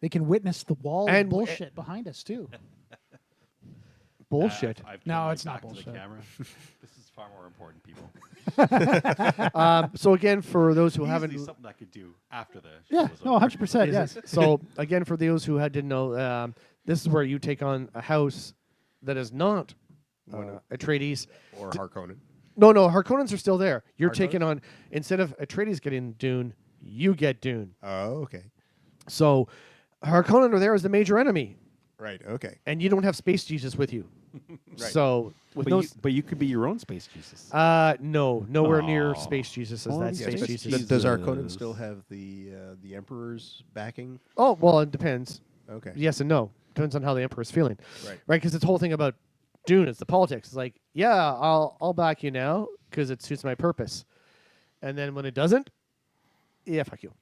They can witness the wall And- of bullshit behind us too. Bullshit. I've No, turned my it's not back to the bullshit. camera. This is far more important, people. So again, for those who Easily haven't, something I could do after the Yeah, show was no, over. 100%. Yes. so again, for those who didn't know, this is where you take on a house that is not Atreides. Or Harkonnen. No, Harkonnens are still there. You're Harkonnens? taking on, instead of Atreides getting Dune, you get Dune. Oh, okay. So Harkonnen are there as the major enemy, Right. Okay. and you don't have Space Jesus with you. Right. So with But, no, but you could be your own space Jesus. no, nowhere near Aw. Space Jesus as Only that Yes, Space but Jesus. does Harkonnen Jesus. still have the Emperor's backing? Oh well, it depends. Okay. Yes and no. Depends on how the Emperor's feeling. Right. Right, because this whole thing about Dune is the politics. It's like, yeah, I'll back you now because it suits my purpose, and then when it doesn't, yeah, fuck you.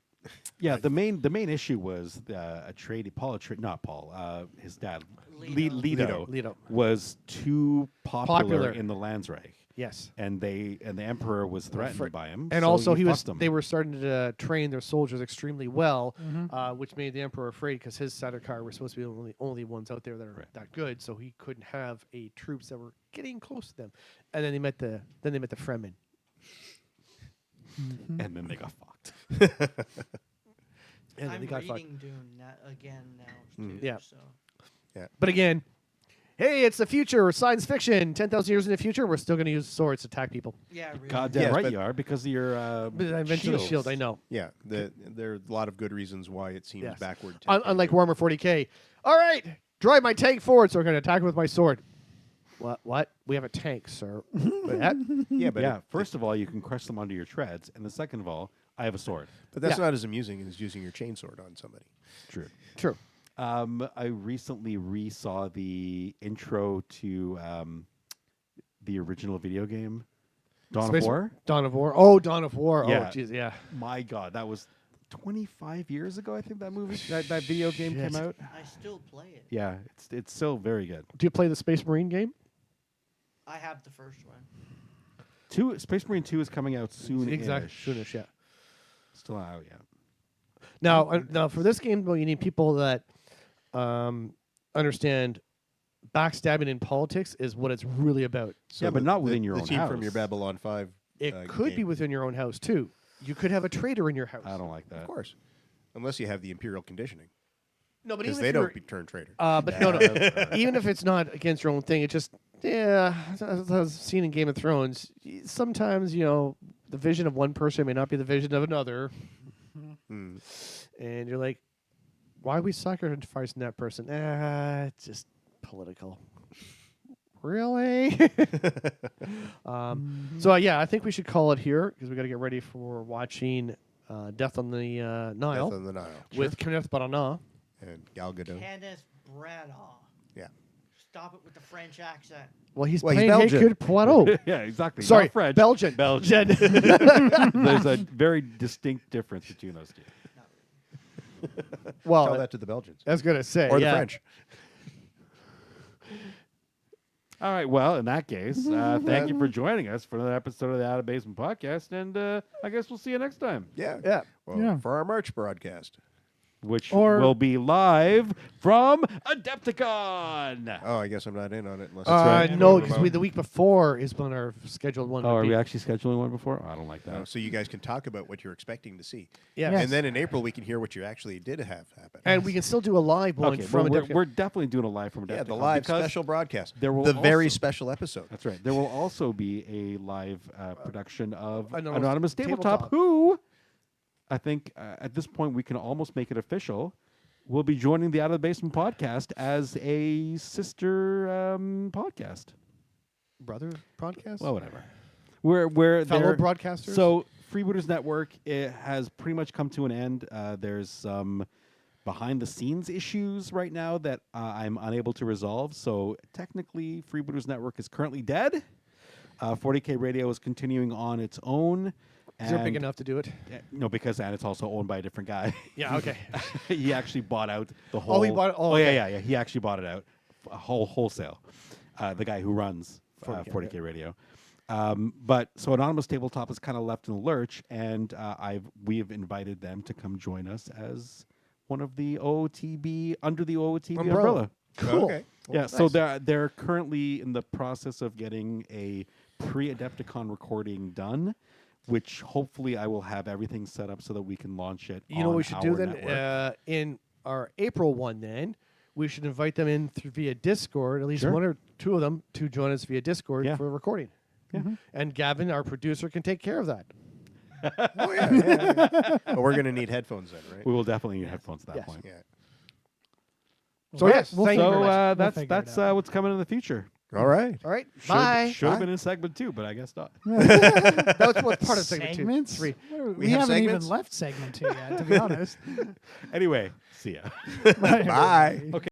Yeah, the main issue was not Paul, his dad, Leto. Leto. was too popular, Popular. in the Landsreich, Yes. and the emperor was threatened by him, And so also, fucked him. they were starting to train their soldiers extremely well, Mm-hmm. which made the emperor afraid because his Sardaukar were supposed to be the only ones out there that are that good. So he couldn't have troops that were getting close to them. And then they met the Fremen. and then they got fucked. And then I'm they got fucked. reading Dune again now too. Yeah. So But again, hey, it's the future, science fiction. 10,000 years in the future, we're still going to use swords to attack people. yeah, really. Goddamn Yes, right but- you are, because of your But I invented the shield, shields. I know. Yeah. There are a lot of good reasons why it seems Yes. backward. Unlike Warhammer 40K. All right, drive my tank forward, so we're going to attack with my sword. What? We have a tank, sir. But that, Yeah, but yeah, first of all, you can crush them under your treads, and the second of all, I have a sword. but that's Yeah. not as amusing as using your chainsword on somebody. True. true. I recently re-saw the intro to the original video game, Dawn Space- of War. Dawn of War. Oh, Dawn of War. Yeah. Oh, jeez, yeah. My God, that was 25 years ago. I think that movie, that video game Shit. came out. I still play it. Yeah, it's still very good. Do you play the Space Marine game? I have the first one. Space Marine 2 is coming out soon. Exactly. Soonish, yeah. Still out, yeah. Now, for this game, though, you need people that understand backstabbing in politics is what it's really about. Yeah, but not within your the own team from your house. Babylon 5. It could be game. within your own house, too. You could have a traitor in your house. I don't like that. Of course. Unless you have the Imperial conditioning. No, but Because even they if don't you're, turn traitor. but no, even if it's not against your own thing, it just, yeah, as I've seen in Game of Thrones, sometimes, the vision of one person may not be the vision of another. Hmm. And you're like, why are we sacrificing that person? It's just political. Really? So, yeah, I think we should call it here because we got to get ready for watching Death on the Nile Death on the Nile. with Kenneth Branagh. And Gal Gadot. Kenneth Branagh. Yeah. Stop it with the French accent. Well, he's Well, he's playing Belgian. Hercule Poirot. Yeah, exactly. Sorry, Not French. Belgian. Belgian. There's a very distinct difference between those two. Well, Tell that to the Belgians. I was gonna say, Or the yeah. French. All right. Well, in that case, thank you for joining us for another episode of the Out of Basement podcast, and I guess we'll see you next time, Yeah. Yeah. Well, Yeah. for our March broadcast. which Or- will be live from Adepticon. Oh, I guess I'm not in on it unless right. No, remote. because the week before is when our scheduled one. Oh, would are be. we actually scheduling one before? Oh, I don't like that. No, so you guys can talk about what you're expecting to see. Yeah. Yes. And then in April, we can hear what you actually did have happen. And we can still do a live one Okay, from well, Adepticon. we're definitely doing a live from Adepticon. Yeah, the live because special broadcast. there will the very also- special episode. That's right. There will also be a live production of Anonymous Anonymous Tabletop, Tabletop. who I think at this point we can almost make it official. Will be joining the Out of the Basement podcast as a sister podcast. brother broadcast. Well, whatever. We're Fellow there- broadcasters? So Freebooters Network, it has pretty much come to an end. There's some behind the scenes issues right now that I'm unable to resolve. So technically, Freebooters Network is currently dead. 40K Radio is continuing on its own. Is it big and- enough to do it? No, because and it's also owned by a different guy. Yeah. Okay. He actually bought out the whole. he bought it? Oh, yeah, okay. yeah. He actually bought it out, wholesale. The guy who runs 40K Radio. But so Anonymous Tabletop is kind of left in the lurch, and we have invited them to come join us as one of the OOTB under the OOTB umbrella. Cool. Okay. Yeah, so they're currently in the process of getting a pre-Adepticon recording done, which hopefully I will have everything set up so that we can launch it. You know what we should do then? network. In our April one, then we should invite them in via Discord, at least Sure. one or two of them, to join us via Discord Yeah. for a recording. Yeah. And Gavin, our producer, can take care of that. Oh yeah. But we're gonna need headphones then, right? We will definitely need headphones at that Yes. point. Yeah. So yes, thank you So very much. that's figure it that's out. what's coming in the future. All right. All right, bye. Should have Bye. been in segment 2, but I guess not. That was part of segment Segments? 2, 3. We have haven't segments? even left segment 2 yet, to be honest. Anyway, see ya. Bye. Okay.